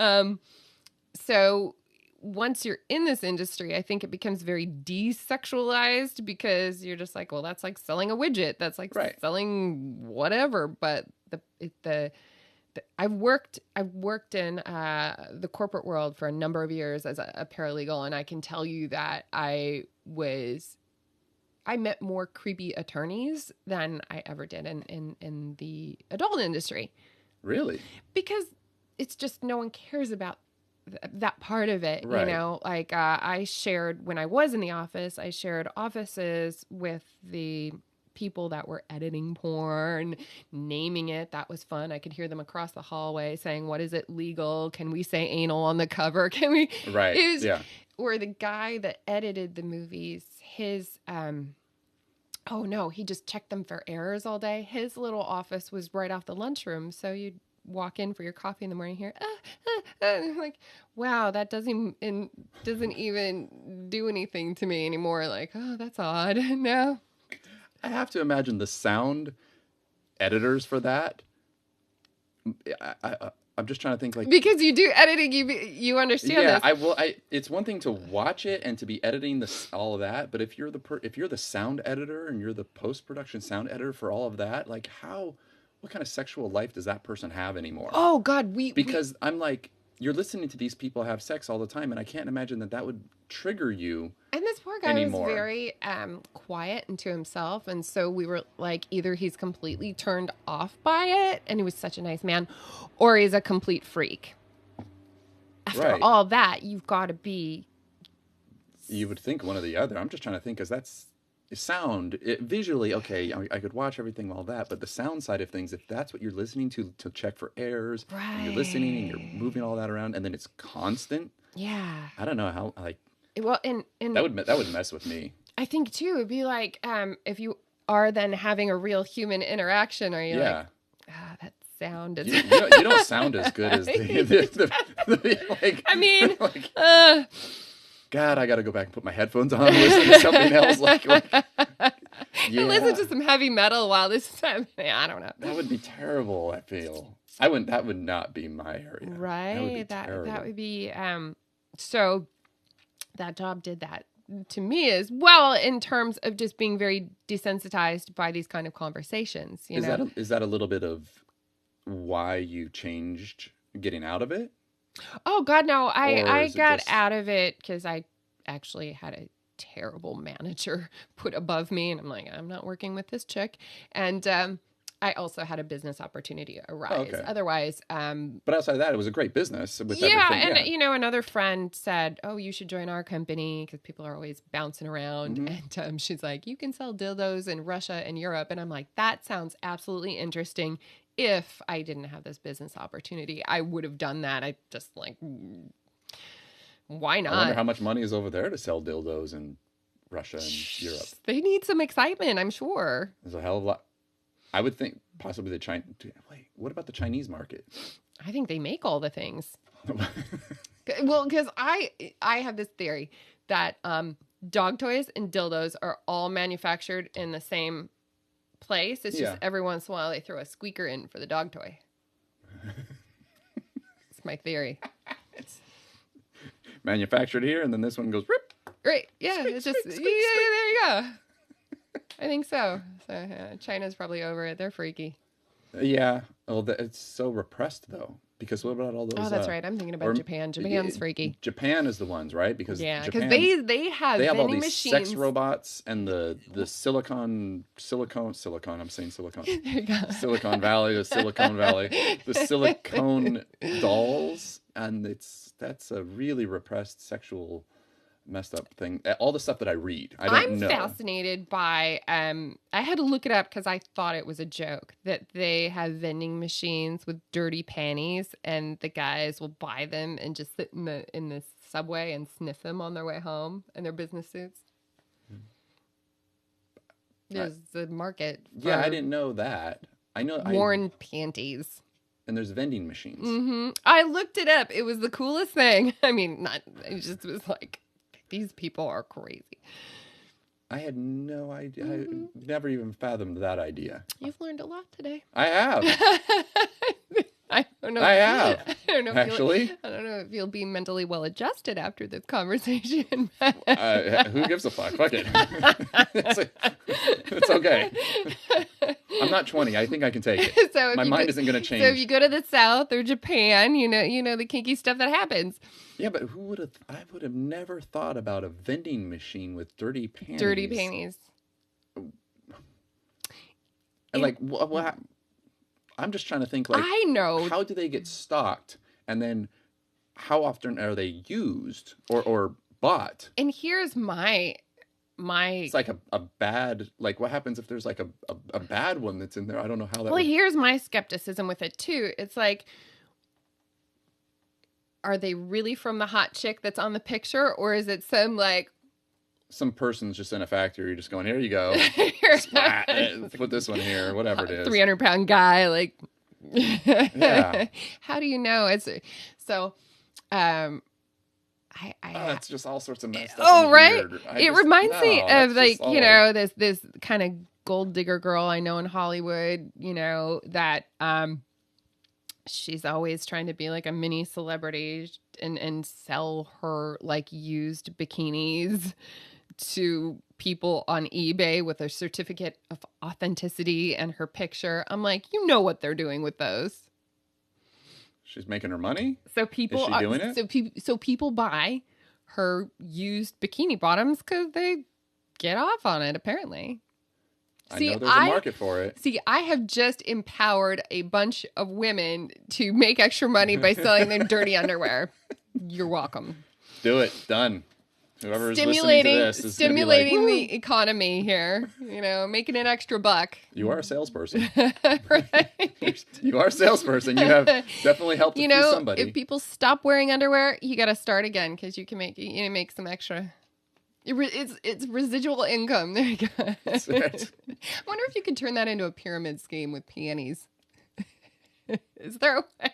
S1: So once you're in this industry, I think it becomes very desexualized because you're just like, well, that's like selling a widget. That's like selling whatever. But I've worked in the corporate world for a number of years as a paralegal, and I can tell you that I met more creepy attorneys than I ever did in the adult industry.
S2: Really?
S1: Because it's just no one cares about that part of it,
S2: right.
S1: You know, like I shared when I was in the office, I shared offices with the people that were editing porn, naming it. That was fun. I could hear them across the hallway saying, what is it legal? Can we say anal on the cover? Can we?
S2: Right. Yeah.
S1: Or the guy that edited the movies, his, oh no, he just checked them for errors all day. His little office was right off the lunchroom. So you'd walk in for your coffee in the morning here. I'm like, wow, that doesn't even do anything to me anymore. Like, oh, that's odd. No.
S2: I have to imagine the sound editors for that. I'm just trying to think like,
S1: because you do editing, you understand this.
S2: Yeah, it's one thing to watch it and to be editing all of that, but if you're the sound editor and you're the post-production sound editor for all of that, like what kind of sexual life does that person have anymore?
S1: Oh God,
S2: because I'm like, you're listening to these people have sex all the time, and I can't imagine that would trigger you.
S1: And this poor guy
S2: anymore.
S1: was very quiet and to himself, and so we were like, either he's completely turned off by it, and he was such a nice man, or he's a complete freak. After all that, you've got to be.
S2: You would think one or the other. I'm just trying to think, because that's. Sound visually okay. I could watch everything, all that, but the sound side of things, if that's what you're listening to check for errors, and you're listening and you're moving all that around, and then it's constant.
S1: Yeah,
S2: I don't know how. Like,
S1: well, and
S2: that would mess with me.
S1: I think too. It'd be like if you are then having a real human interaction, are you like, that sound is.
S2: You don't sound as good as the like.
S1: I mean.
S2: Like, God, I got to go back and put my headphones on and listen to something else.
S1: And listen to some heavy metal while this is happening. I don't know.
S2: That would be terrible, I feel. That would not be my area.
S1: Right. That would be, so that job did that to me as well in terms of just being very desensitized by these kind of conversations. Is
S2: that a little bit of why you changed getting out of it?
S1: Oh, God, no. I got out of it because I actually had a terrible manager put above me. And I'm like, I'm not working with this chick. And I also had a business opportunity arise.
S2: Okay.
S1: Otherwise.
S2: But outside of that, it was a great business. With
S1: everything. And, another friend said, oh, you should join our company because people are always bouncing around. Mm-hmm. And she's like, you can sell dildos in Russia and Europe. And I'm like, that sounds absolutely interesting. If I didn't have this business opportunity, I would have done that. I just like, why not?
S2: I wonder how much money is over there to sell dildos in Russia and Europe.
S1: They need some excitement, I'm sure.
S2: There's a hell of a lot. I would think possibly the Chinese. Wait, what about the Chinese market?
S1: I think they make all the things. Well, because I have this theory that dog toys and dildos are all manufactured in the same place. It's just every once in a while they throw a squeaker in for the dog toy. It's my theory. It's
S2: manufactured here, and then this one goes rip.
S1: Right. Yeah.
S2: Squeak,
S1: it's just
S2: squeak,
S1: there you go. I think so. So China's probably over it. They're freaky.
S2: Yeah. Oh, it's so repressed though. Because what about all those?
S1: Oh, that's right. I'm thinking about Japan. Japan's freaky.
S2: Japan is the ones, right? Because
S1: Japan, they have
S2: all these
S1: machines.
S2: sex robots and the silicon. I'm saying silicon.
S1: There you go.
S2: Silicon Valley, the silicone dolls, and that's a really repressed sexual messed up thing. All the stuff that I read, I'm
S1: fascinated by. I had to look it up because I thought it was a joke that they have vending machines with dirty panties, and the guys will buy them and just sit in the subway and sniff them on their way home in their business suits. There's a market.
S2: Yeah, I didn't know that. I know
S1: worn panties.
S2: And there's vending machines.
S1: Mm-hmm. I looked it up. It was the coolest thing. I mean, it just was like. These people are crazy.
S2: I had no idea. I never even fathomed that idea.
S1: You've learned a lot today.
S2: I have.
S1: I don't know.
S2: I have.
S1: I don't know.
S2: Actually,
S1: I don't know if you'll be mentally well adjusted after this conversation.
S2: Who gives a fuck? Fuck it. It's okay. I'm not 20. I think I can take it. My mind isn't going to change.
S1: So if you go to the South or Japan, you know the kinky stuff that happens.
S2: Yeah, but I would have never thought about a vending machine with dirty panties.
S1: Dirty panties.
S2: And like, what? I'm just trying to think, like,
S1: I know.
S2: How do they get stocked? And then how often are they used or bought?
S1: And here's my
S2: It's like a bad, like, what happens if there's like a bad one that's in there? I don't know how that
S1: here's my skepticism with it too. It's like, are they really from the hot chick that's on the picture, or is it some person's
S2: just in a factory just going, here you go, splat, put this one here, whatever it is,
S1: 300-pound guy, like,
S2: yeah.
S1: How do you know? It's so,
S2: it's just all sorts of messed up.
S1: Oh, right. It reminds me of this kind of gold digger girl I know in Hollywood, that, she's always trying to be like a mini celebrity and sell her like used bikinis to people on eBay with a certificate of authenticity and her picture. I'm like, what they're doing with those.
S2: She's making her money?
S1: So people
S2: Is she doing it?
S1: So people buy her used bikini bottoms because they get off on it, apparently.
S2: I know there's a market for it.
S1: See, I have just empowered a bunch of women to make extra money by selling their dirty underwear. You're welcome.
S2: Do it. Done. Whoever is listening to this is
S1: stimulating
S2: like,
S1: the economy here. Making an extra buck.
S2: You are a salesperson.
S1: Right.
S2: You are a salesperson. You have definitely helped somebody.
S1: If people stop wearing underwear, you got to start again because you can make some extra. It's residual income. There you go.
S2: That's right.
S1: I wonder if you could turn that into a pyramid scheme with panties. Is there a way?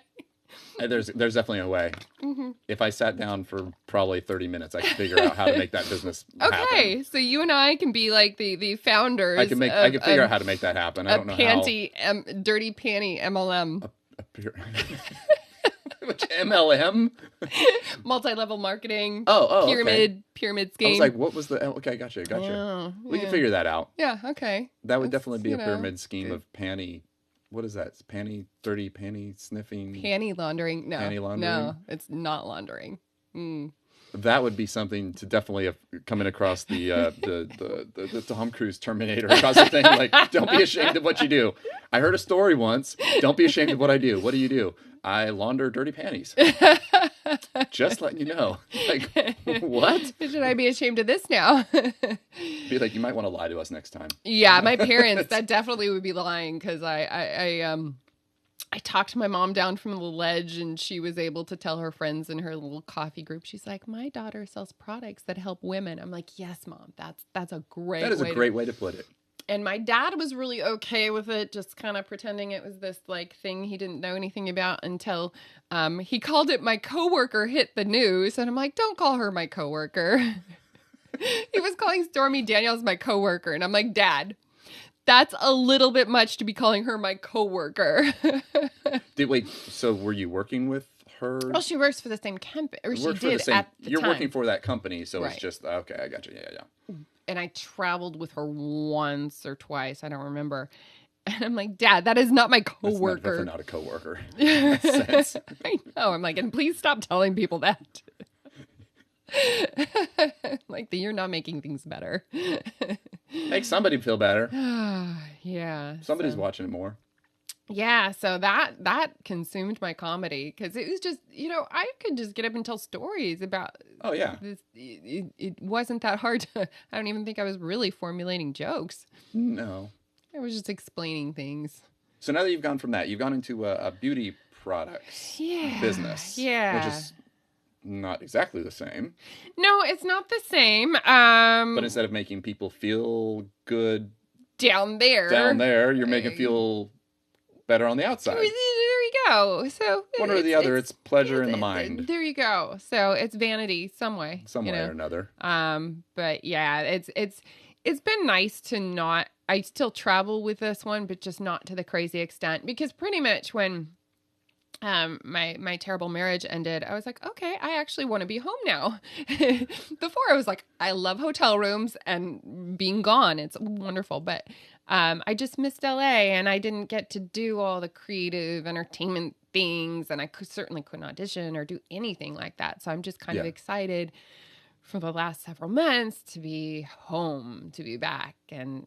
S2: There's definitely a way. Mm-hmm. If I sat down for probably 30 minutes, I could figure out how to make that business happen.
S1: Okay, so you and I can be like the founders.
S2: I can figure out how to make that happen. I don't know how.
S1: Dirty panty MLM.
S2: Which MLM?
S1: Multi-level marketing.
S2: Oh,
S1: pyramid scheme.
S2: I was like, what was the? Okay, gotcha.
S1: Oh,
S2: we can figure that out.
S1: Yeah. Okay.
S2: That would definitely be a pyramid scheme of panty. What is that? It's dirty panty sniffing.
S1: Panty laundering. No.
S2: Panty laundering.
S1: No, it's not laundering. Mm.
S2: That would be something to definitely have coming across the Tom Cruise Terminator across the thing. Like, don't be ashamed of what you do. I heard a story once. Don't be ashamed of what I do. What do? I launder dirty panties. Just letting you know. Like, what?
S1: Should I be ashamed of this now?
S2: Be like, you might want to lie to us next time.
S1: Yeah, my parents, that definitely would be lying because I talked my mom down from the ledge and she was able to tell her friends in her little coffee group. She's like, my daughter sells products that help women. I'm like, yes, Mom, that's a great way.
S2: That is a great way to put it.
S1: And my dad was really okay with it, just kind of pretending it was this like thing he didn't know anything about until he called it my coworker hit the news. And I'm like, don't call her my coworker. He was calling Stormy Daniels my coworker. And I'm like, Dad, that's a little bit much to be calling her my coworker.
S2: So were you working with her?
S1: Well, she works for the same company, or she did at the time.
S2: You're working for that company, so right. It's just, okay, I got you, yeah.
S1: And I traveled with her once or twice, I don't remember. And I'm like, Dad, that is not my coworker.
S2: That's not a coworker.
S1: I know. I'm like, and please stop telling people that. Like, you're not making things better.
S2: Make somebody feel better.
S1: Yeah.
S2: Somebody's watching it more.
S1: Yeah, so that consumed my comedy because it was just, I could just get up and tell stories about.
S2: Oh yeah.
S1: This. It wasn't that hard to. I don't even think I was really formulating jokes.
S2: No.
S1: I was just explaining things.
S2: So now that you've gone from that, you've gone into a beauty products business.
S1: Yeah.
S2: Which is not exactly the same.
S1: No, it's not the same.
S2: But instead of making people feel good
S1: down there,
S2: you're making feel better on the outside.
S1: There you go. So
S2: one or the other, it's pleasure in the mind.
S1: There you go. So it's vanity some way
S2: or another.
S1: But yeah, it's been nice to not. I still travel with this one, but just not to the crazy extent, because pretty much when my terrible marriage ended, I was like, okay, I actually want to be home now. Before I was like, I love hotel rooms and being gone. It's wonderful. But I just missed LA and I didn't get to do all the creative entertainment things. And I certainly couldn't audition or do anything like that. So I'm just kind of excited for the last several months to be home, to be back and,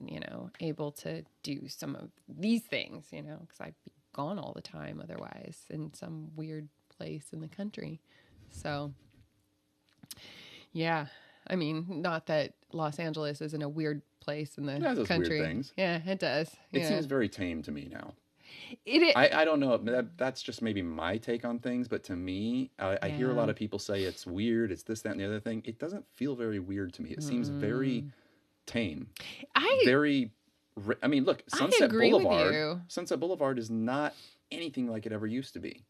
S1: able to do some of these things, because I'd be gone all the time otherwise in some weird place in the country. So yeah, I mean, not that Los Angeles isn't a weird place in the country.
S2: Weird things.
S1: Yeah, it does.
S2: It seems very tame to me now.
S1: I
S2: don't know. That's just maybe my take on things, but to me, I hear a lot of people say it's weird, it's this, that, and the other thing. It doesn't feel very weird to me. It seems very tame. I mean, look, Sunset Boulevard is not anything like it ever used to be.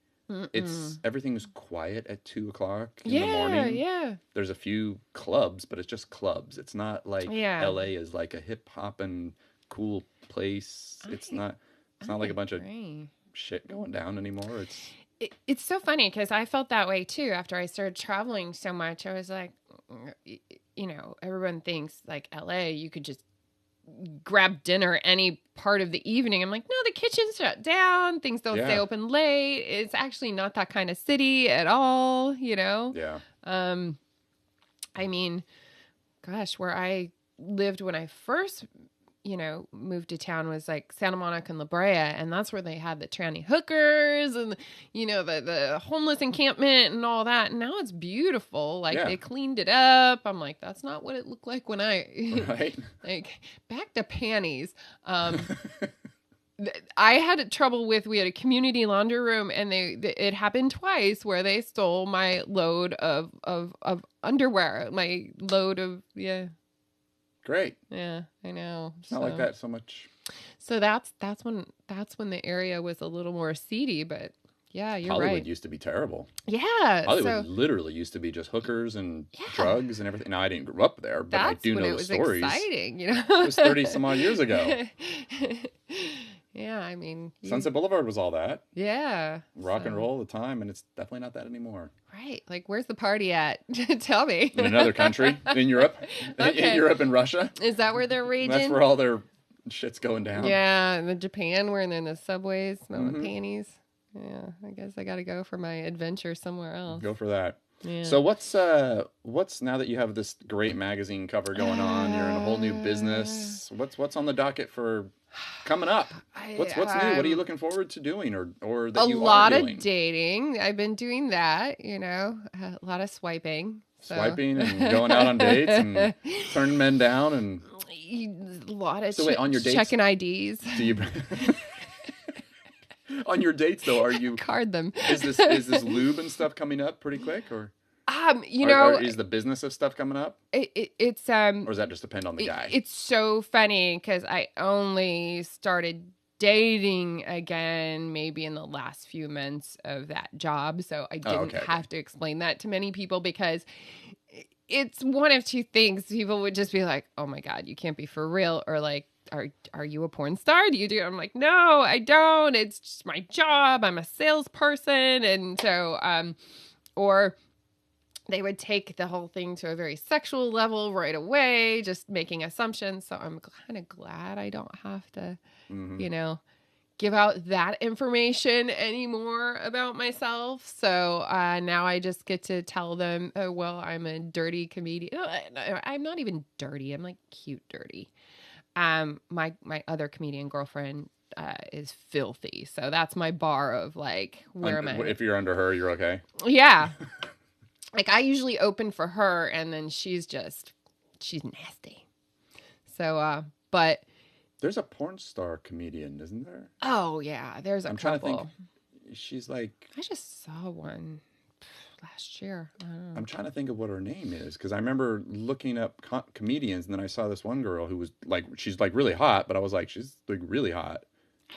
S2: Everything's quiet at 2:00 in the morning. Yeah. There's a few clubs, but it's just clubs. It's not like LA is like a hip hop and cool place. It's not like a bunch of shit going down anymore.
S1: It's so funny because I felt that way too after I started traveling so much. I was like, everyone thinks like LA, you could just grab dinner any part of the evening. I'm like, no, the kitchen's shut down. Things don't stay open late. It's actually not that kind of city at all, Yeah. I mean, gosh, where I lived when I first, moved to town was like Santa Monica and La Brea. And that's where they had the tranny hookers and, the homeless encampment and all that. And now it's beautiful. Like they cleaned it up. I'm like, that's not what it looked like when
S2: right.
S1: Like back to panties. I had trouble we had a community laundry room and it happened twice where they stole my load of underwear, my load of,
S2: Great.
S1: Yeah, I know.
S2: It's not like that so much.
S1: So that's when the area was a little more seedy, but yeah, you're right.
S2: Hollywood used to be terrible.
S1: Yeah.
S2: Hollywood literally used to be just hookers and drugs and everything. Now, I didn't grow up there, but I do know the stories. That's when it was exciting, It was 30 some odd years ago.
S1: Yeah, I mean...
S2: Sunset Boulevard was all that.
S1: Yeah.
S2: Rock and roll all the time, and it's definitely not that anymore.
S1: Right. Like, where's the party at? Tell me.
S2: In another country? In Europe? Okay. In Europe and Russia?
S1: Is that where they're raging?
S2: That's where all their shit's going down.
S1: Yeah, in Japan, where they're in the subways, smelling panties. Yeah, I guess I got to go for my adventure somewhere else.
S2: Go for that.
S1: Yeah.
S2: So what's now that you have this great magazine cover going on, you're in a whole new business. What's on the docket for coming up? What's new? What are you looking forward to doing or that you are doing?
S1: A lot of dating. I've been doing that, a lot of swiping. So.
S2: Swiping and going out on dates and turning men down and
S1: a lot of
S2: on your dates,
S1: checking IDs.
S2: Do you on your dates though, are you
S1: card them?
S2: Is this lube and stuff coming up pretty quick or?
S1: Is
S2: the business of stuff coming up?
S1: It's
S2: or does that just depend on the guy?
S1: It's so funny because I only started dating again maybe in the last few months of that job, so I didn't have to explain that to many people because it's one of two things. People would just be like, "Oh my God, you can't be for real," or like, Are you a porn star? Do you do? I'm like, no, I don't. It's just my job. I'm a salesperson, and so or they would take the whole thing to a very sexual level right away, just making assumptions. So I'm kind of glad I don't have to, give out that information anymore about myself. So now I just get to tell them, oh, well, I'm a dirty comedian. I'm not even dirty. I'm like cute dirty. My other comedian girlfriend is filthy. So that's my bar of like, where am I?
S2: If you're under her, you're okay.
S1: Yeah. Like I usually open for her and then she's nasty. So, but
S2: there's a porn star comedian, isn't there?
S1: Oh yeah. There's a couple.
S2: I'm trying to think. She's like,
S1: I just saw one last year.
S2: I'm trying to think of what her name is. Cause I remember looking up comedians and then I saw this one girl who was like, she's like really hot, but I was like, she's like really hot.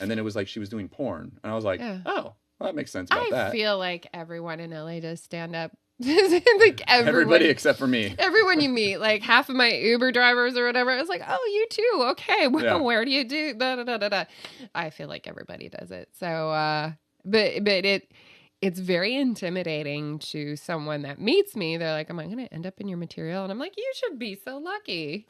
S2: And then it was like, she was doing porn and I was like, oh, well, that makes sense about that.
S1: I feel like everyone in LA does stand up. Like
S2: everybody except for me.
S1: Everyone you meet, like half of my Uber drivers or whatever, I was like, oh, you too. Okay. Well, where do you do da. I feel like everybody does it. So, but it's very intimidating to someone that meets me. They're like, am I going to end up in your material? And I'm like, you should be so lucky,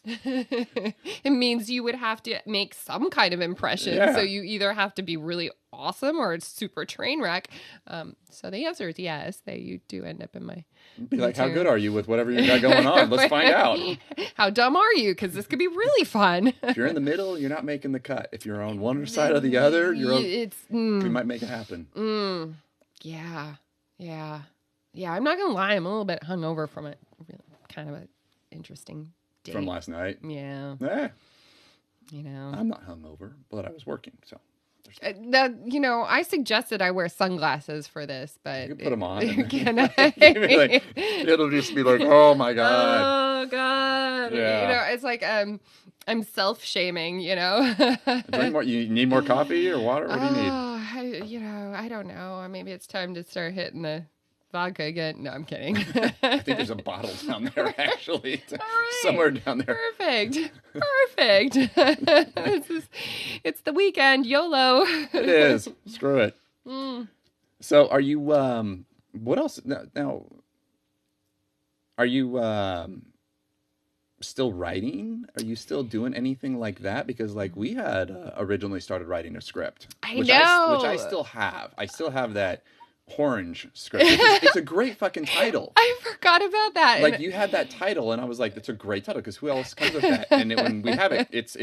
S1: It means you would have to make some kind of impression. Yeah. So you either have to be really awesome or it's super train wreck. So the answer is yes, you do end up in my
S2: be like, how good are you with whatever you got going on? Let's find out.
S1: How dumb are you? Because this could be really fun.
S2: If you're in the middle, you're not making the cut. If you're on one side or the other, we might make it happen.
S1: Yeah. I'm not gonna lie. I'm a little bit hungover from it. Kind of an interesting day.
S2: From last night.
S1: Yeah.
S2: I'm not hungover, but I was working, so.
S1: I suggested I wear sunglasses for this, but
S2: you can put them on. It'll just be like, oh my god,
S1: oh god.
S2: Yeah.
S1: It's like I'm self-shaming.
S2: Drink more. You need more coffee or water. What do you need?
S1: I don't know. Maybe it's time to start hitting the vodka again. No, I'm kidding.
S2: I think there's a bottle down there, actually. Right. Somewhere down there.
S1: Perfect. It's the weekend. YOLO.
S2: It is. Screw it. So are you, what else? Now, are you still writing? Are you still doing anything like that? Because like we had originally started writing a script. Which I still have. I still have that Orange script. It's a great fucking title.
S1: I forgot about that.
S2: Like you had that title, and I was like, "That's a great title." Because who else comes with that? And when we have it, it's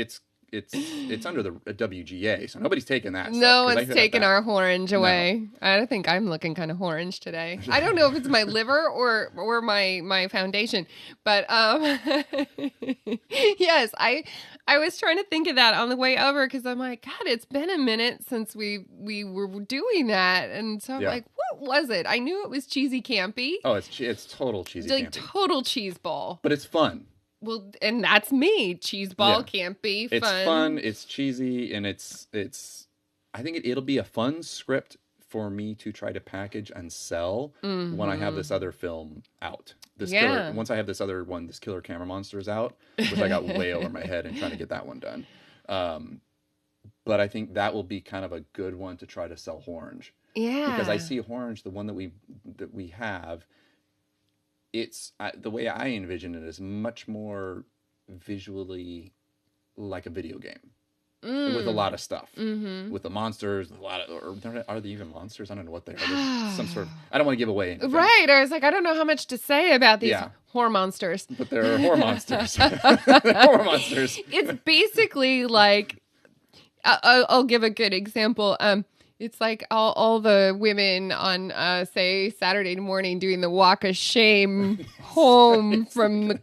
S2: under the WGA, so nobody's taking that.
S1: No one's taking our orange away. No. I think I'm looking kind of orange today. I don't know if it's my liver or my foundation, but yes, I was trying to think of that on the way over because I'm like, God, it's been a minute since we were doing that, and so I'm like, what was it? I knew it was cheesy campy.
S2: Oh, it's total cheesy campy.
S1: Like total cheese ball.
S2: But it's fun.
S1: Well, and that's me. Cheese ball can't be fun.
S2: It's fun. It's cheesy, and it's. I think it'll be a fun script for me to try to package and sell when I have this other film out. Once I have this other one, this Killer Camera Monsters out, which I got way over my head and trying to get that one done. But I think that will be kind of a good one to try to sell Orange.
S1: Yeah.
S2: Because I see Orange, the one that we have. It's the way I envision it is much more visually like a video game with a lot of stuff, with the monsters, are they even monsters? I don't know what they are. They're some sort of, I don't want to give away anything.
S1: Right. I was like, I don't know how much to say about these horror monsters.
S2: But they're horror monsters. They're horror monsters.
S1: It's basically like, I'll give a good example. It's like all the women on, say, Saturday morning doing the walk of shame home from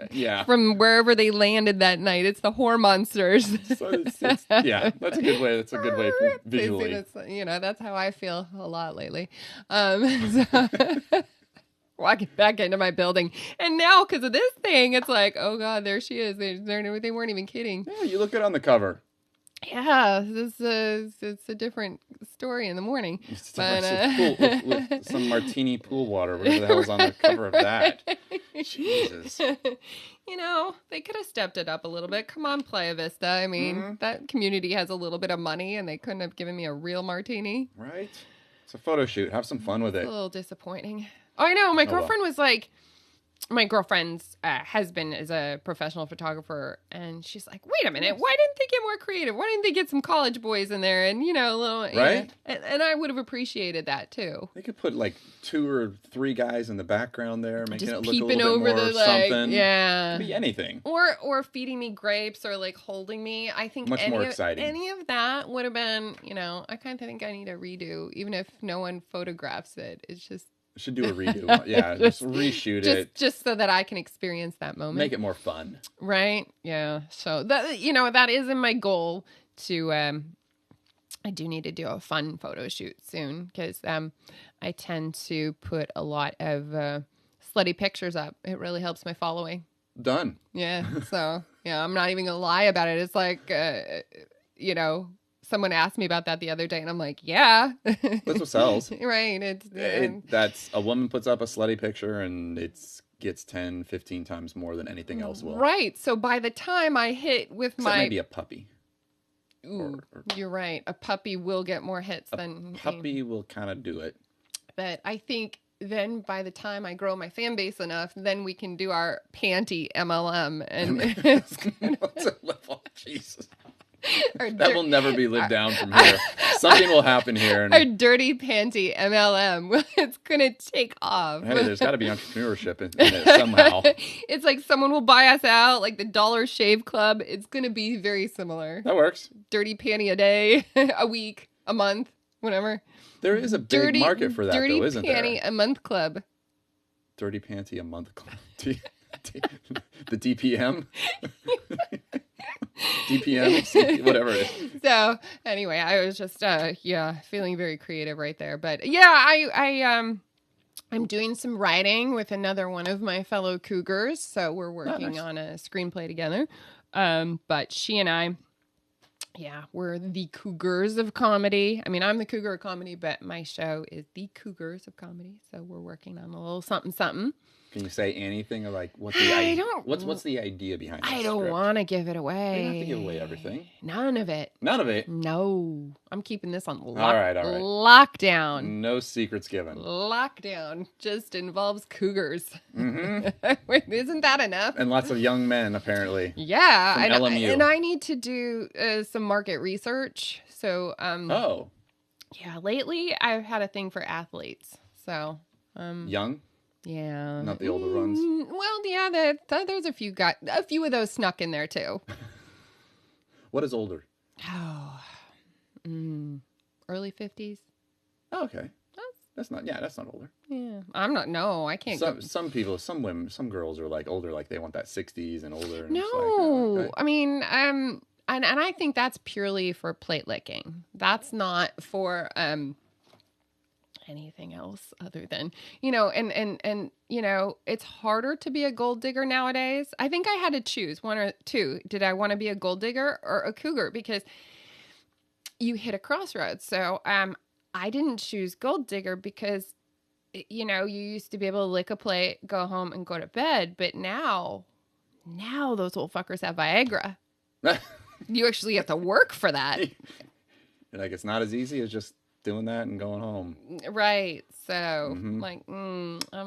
S1: wherever they landed that night. It's the horror monsters.
S2: So that's a good way. That's a good way for visually.
S1: That's how I feel a lot lately. Walking back into my building. And now, because of this thing, it's like, oh, God, there she is. They weren't even kidding.
S2: Yeah, you look good on the cover.
S1: Yeah, it's a different story in the morning.
S2: With some martini pool water. Whatever the hell's on the cover of that? Jesus.
S1: They could have stepped it up a little bit. Come on, Playa Vista. I mean, that community has a little bit of money, and they couldn't have given me a real martini.
S2: Right. It's a photo shoot. Have some fun with it.
S1: It's a little disappointing. I know. My girlfriend was like, my girlfriend's husband is a professional photographer, and she's like, wait a minute, why didn't they get more creative? Why didn't they get some college boys in there? And, you know, little,
S2: right?
S1: And I would have appreciated that, too.
S2: They could put, like, 2 or 3 guys in the background there, making
S1: just
S2: it look a
S1: peeping
S2: little bit
S1: over
S2: more
S1: the, like,
S2: something.
S1: Yeah.
S2: It could be anything.
S1: Or feeding me grapes or, like, holding me. I think
S2: much more exciting.
S1: Any of that would have been, you know, I kind of think I need a redo, even if no one photographs it. It's just...
S2: Should do a redo. Yeah, just reshoot it.
S1: Just so that I can experience that moment.
S2: Make it more fun.
S1: Right? Yeah. So that, you know, that is in my goal to I do need to do a fun photo shoot soon because I tend to put a lot of slutty pictures up. It really helps my following.
S2: Done.
S1: Yeah. So, yeah, I'm not even going to lie about it. It's like you know, someone asked me about that the other day, and I'm like, yeah.
S2: That's what sells.
S1: Right.
S2: That's a woman puts up a slutty picture, and it gets 10, 15 times more than anything else will.
S1: Right. So by the time I hit with
S2: Except maybe a puppy.
S1: Ooh, you're right. A puppy will get more hits than...
S2: puppy will kind of do it.
S1: But I think then by the time I grow my fan base enough, then we can do our panty MLM. And it's gonna...
S2: Jesus. That will never be lived down from here. Something will happen here.
S1: Our dirty panty MLM. It's going to take off.
S2: Hey, there's got to be entrepreneurship in it somehow.
S1: It's like someone will buy us out, like the Dollar Shave Club. It's going to be very similar.
S2: That works.
S1: Dirty panty a day, a week, a month, whatever.
S2: There is a big market for that, though, isn't there?
S1: Dirty panty a month club.
S2: Dirty panty a month club. The DPM? DPM, whatever it is.
S1: So anyway, I was just feeling very creative right there. But yeah, I'm doing some writing with another one of my fellow Cougars. So we're working on a screenplay together. But she and I, we're the Cougars of comedy. I mean, I'm the Cougar of comedy, but my show is the Cougars of comedy. So we're working on a little something.
S2: Can you say anything like what's the idea behind it?
S1: I don't want to give it away.
S2: You don't have to give away everything.
S1: None of it.
S2: None of it?
S1: No. I'm keeping this on
S2: all right.
S1: Lockdown.
S2: No secrets given.
S1: Lockdown just involves cougars.
S2: Mm-hmm.
S1: Wait, isn't that enough?
S2: And lots of young men, apparently.
S1: Yeah.
S2: From LMU.
S1: And I need to do some market research. So, yeah, lately I've had a thing for athletes. So,
S2: young?
S1: Yeah.
S2: Not the older ones?
S1: Well, yeah, there's a few of those snuck in there, too.
S2: What is older?
S1: Oh, early 50s.
S2: Oh, okay. That's not older.
S1: Yeah. I'm not, no, I can't
S2: Some people, some women, some girls are like older, like they want that 60s and older. And
S1: no,
S2: like, oh, okay.
S1: I mean, and I think that's purely for plate licking. That's not for, anything else other than, you know, and you know, it's harder to be a gold digger nowadays. I think I had to choose one or two. Did I want to be a gold digger or a cougar? Because you hit a crossroads. So I didn't choose gold digger because, you know, you used to be able to lick a plate, go home and go to bed. But now those old fuckers have Viagra. You actually have to work for that.
S2: Like, it's not as easy as just doing that and going home.
S1: Right. So, I'm going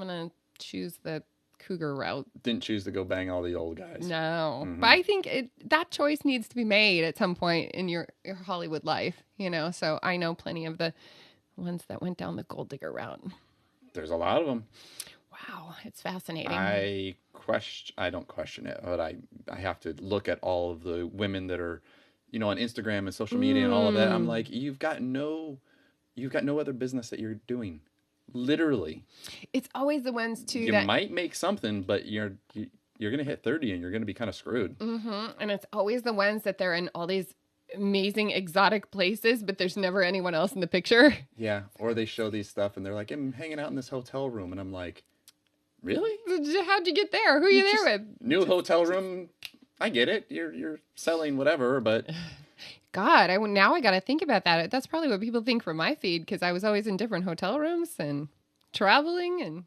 S1: to choose the cougar route.
S2: Didn't choose to go bang all the old guys.
S1: No. But I think that choice needs to be made at some point in your Hollywood life, you know? So I know plenty of the ones that went down the gold digger route.
S2: There's a lot of them.
S1: Wow. It's fascinating.
S2: I don't question it, but I have to look at all of the women that are, you know, on Instagram and social media and all of that. I'm like, you've got no other business that you're doing. Literally.
S1: It's always the ones too
S2: you might make something, but you're going to hit 30 and you're going to be kind of screwed.
S1: And it's always the ones that they're in all these amazing exotic places, but there's never anyone else in the picture.
S2: Yeah. Or they show these stuff and they're like, I'm hanging out in this hotel room. And I'm like, really?
S1: How'd you get there? Who are you there with?
S2: New hotel room. I get it. You're selling whatever, but...
S1: God, now I got to think about that. That's probably what people think from my feed because I was always in different hotel rooms and traveling and.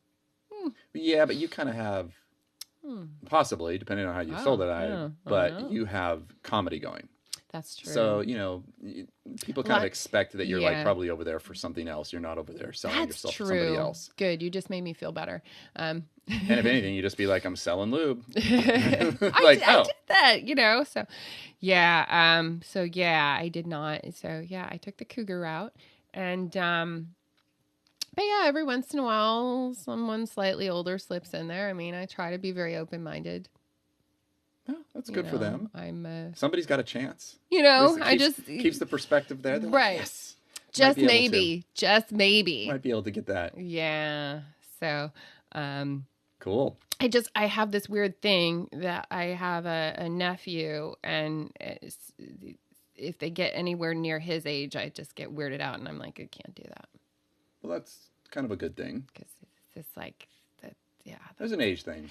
S2: Yeah, but you kind of have, possibly, depending on how you sold it, but you have comedy going.
S1: That's true.
S2: So, people kind of expect that you're like probably over there for something else. You're not over there selling yourself to somebody else.
S1: Good. You just made me feel better.
S2: And if anything, you just be like, I'm selling lube.
S1: I did that, So, yeah. I did not. So, yeah, I took the Cougar route. And, but yeah, every once in a while, someone slightly older slips in there. I mean, I try to be very open-minded.
S2: Oh, that's good for them. Somebody's got a chance.
S1: Keeps
S2: the perspective there. They're
S1: right.
S2: Like, yes.
S1: Just maybe.
S2: Might be able to get that.
S1: Yeah. So,
S2: cool.
S1: I have this weird thing that I have a nephew, and if they get anywhere near his age, I just get weirded out, and I'm like, I can't do that.
S2: Well, that's kind of a good thing.
S1: Because it's just like that. Yeah.
S2: There's an age thing.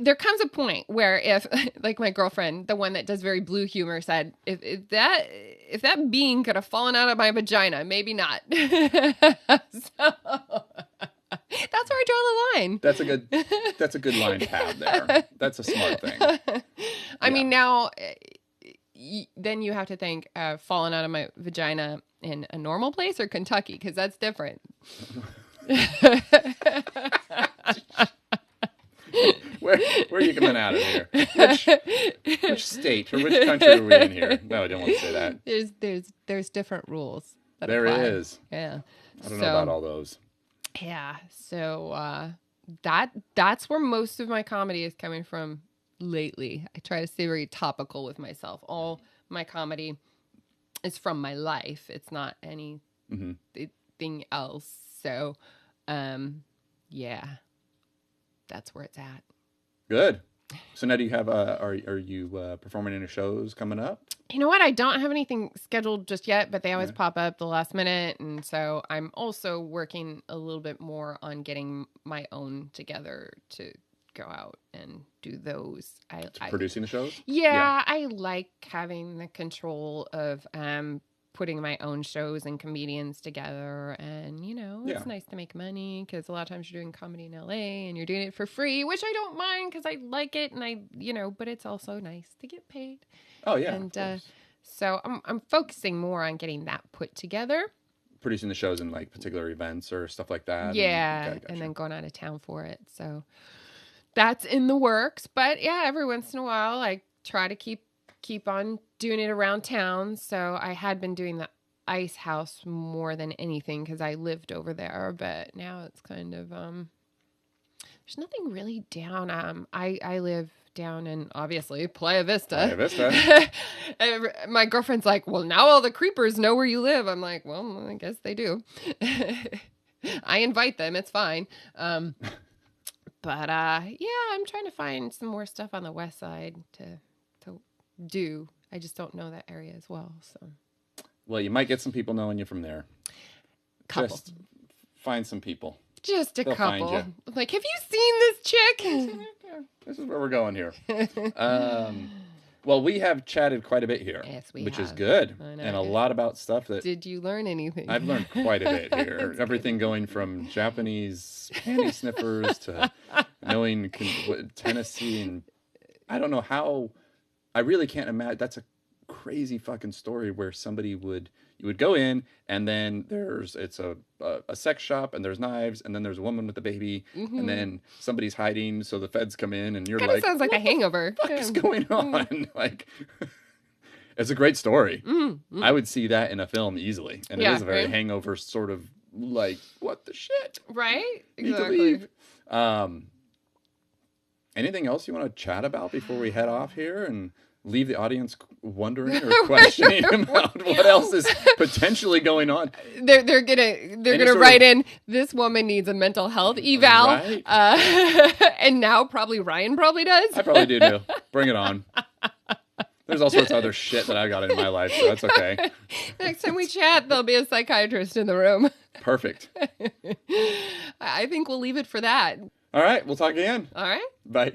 S1: There comes a point where if, like my girlfriend, the one that does very blue humor, said, if that bean could have fallen out of my vagina, maybe not. So that's where I draw the line.
S2: That's a good line to have there. That's a smart thing.
S1: I mean, now, then you have to think falling out of my vagina in a normal place or Kentucky, because that's different.
S2: Where are you coming out of here? Which state or which country are we in here? No, I don't want to say that.
S1: There's different rules.
S2: There is.
S1: Yeah.
S2: I don't know about all those.
S1: Yeah. So that's where most of my comedy is coming from lately. I try to stay very topical with myself. All my comedy is from my life. It's not anything else. So, yeah. That's where it's at.
S2: Good. So now do you have are you performing any shows coming up?
S1: You know what? I don't have anything scheduled just yet, but they always pop up the last minute. And so I'm also working a little bit more on getting my own together to go out and do those.
S2: Producing the shows?
S1: Yeah, I like having the control of putting my own shows and comedians together, and it's nice to make money because a lot of times you're doing comedy in LA and you're doing it for free, which I don't mind because I like it, and but it's also nice to get paid.
S2: Oh yeah,
S1: and so I'm focusing more on getting that put together,
S2: producing the shows in like particular events or stuff like that.
S1: Yeah, and then going out of town for it. So that's in the works, but yeah, every once in a while I try to keep on doing it around town. So I had been doing the Ice House more than anything because I lived over there, but now it's kind of there's nothing really down. I live down in obviously Playa Vista. My girlfriend's like, well, now all the creepers know where you live. I'm like, well, I guess they do. I invite them. It's fine. But yeah, I'm trying to find some more stuff on the west side to do. I just don't know that area as well. So,
S2: well, you might get some people knowing you from there.
S1: Couple.
S2: Just find some people.
S1: Just a
S2: They'll
S1: couple.
S2: find you.
S1: Like, have you seen this chick?
S2: This is where we're going here. Well, we have chatted quite a bit here,
S1: yes,
S2: which is good,
S1: I know,
S2: and a lot about stuff that.
S1: Did you learn anything?
S2: I've learned quite a bit here. Everything going from Japanese panty sniffers to knowing Tennessee, and I don't know how. I really can't imagine. That's a crazy fucking story where you would go in and then it's a sex shop and there's knives and then there's a woman with a baby and then somebody's hiding so the feds come in and you're
S1: kinda
S2: like,
S1: sounds like The Hangover.
S2: What the fuck is going on? Like, it's a great story. I would see that in a film easily, and it is a very Hangover sort of like, what the shit,
S1: right?
S2: Exactly. Anything else you want to chat about before we head off here and leave the audience wondering or questioning about what else is potentially going on?
S1: They're gonna write in, this woman needs a mental health eval, right? And now Ryan probably does.
S2: I probably do too. Bring it on. There's all sorts of other shit that I've got in my life, so that's okay.
S1: Next time we chat, there'll be a psychiatrist in the room.
S2: Perfect.
S1: I think we'll leave it for that.
S2: All right, we'll talk again.
S1: All right.
S2: Bye.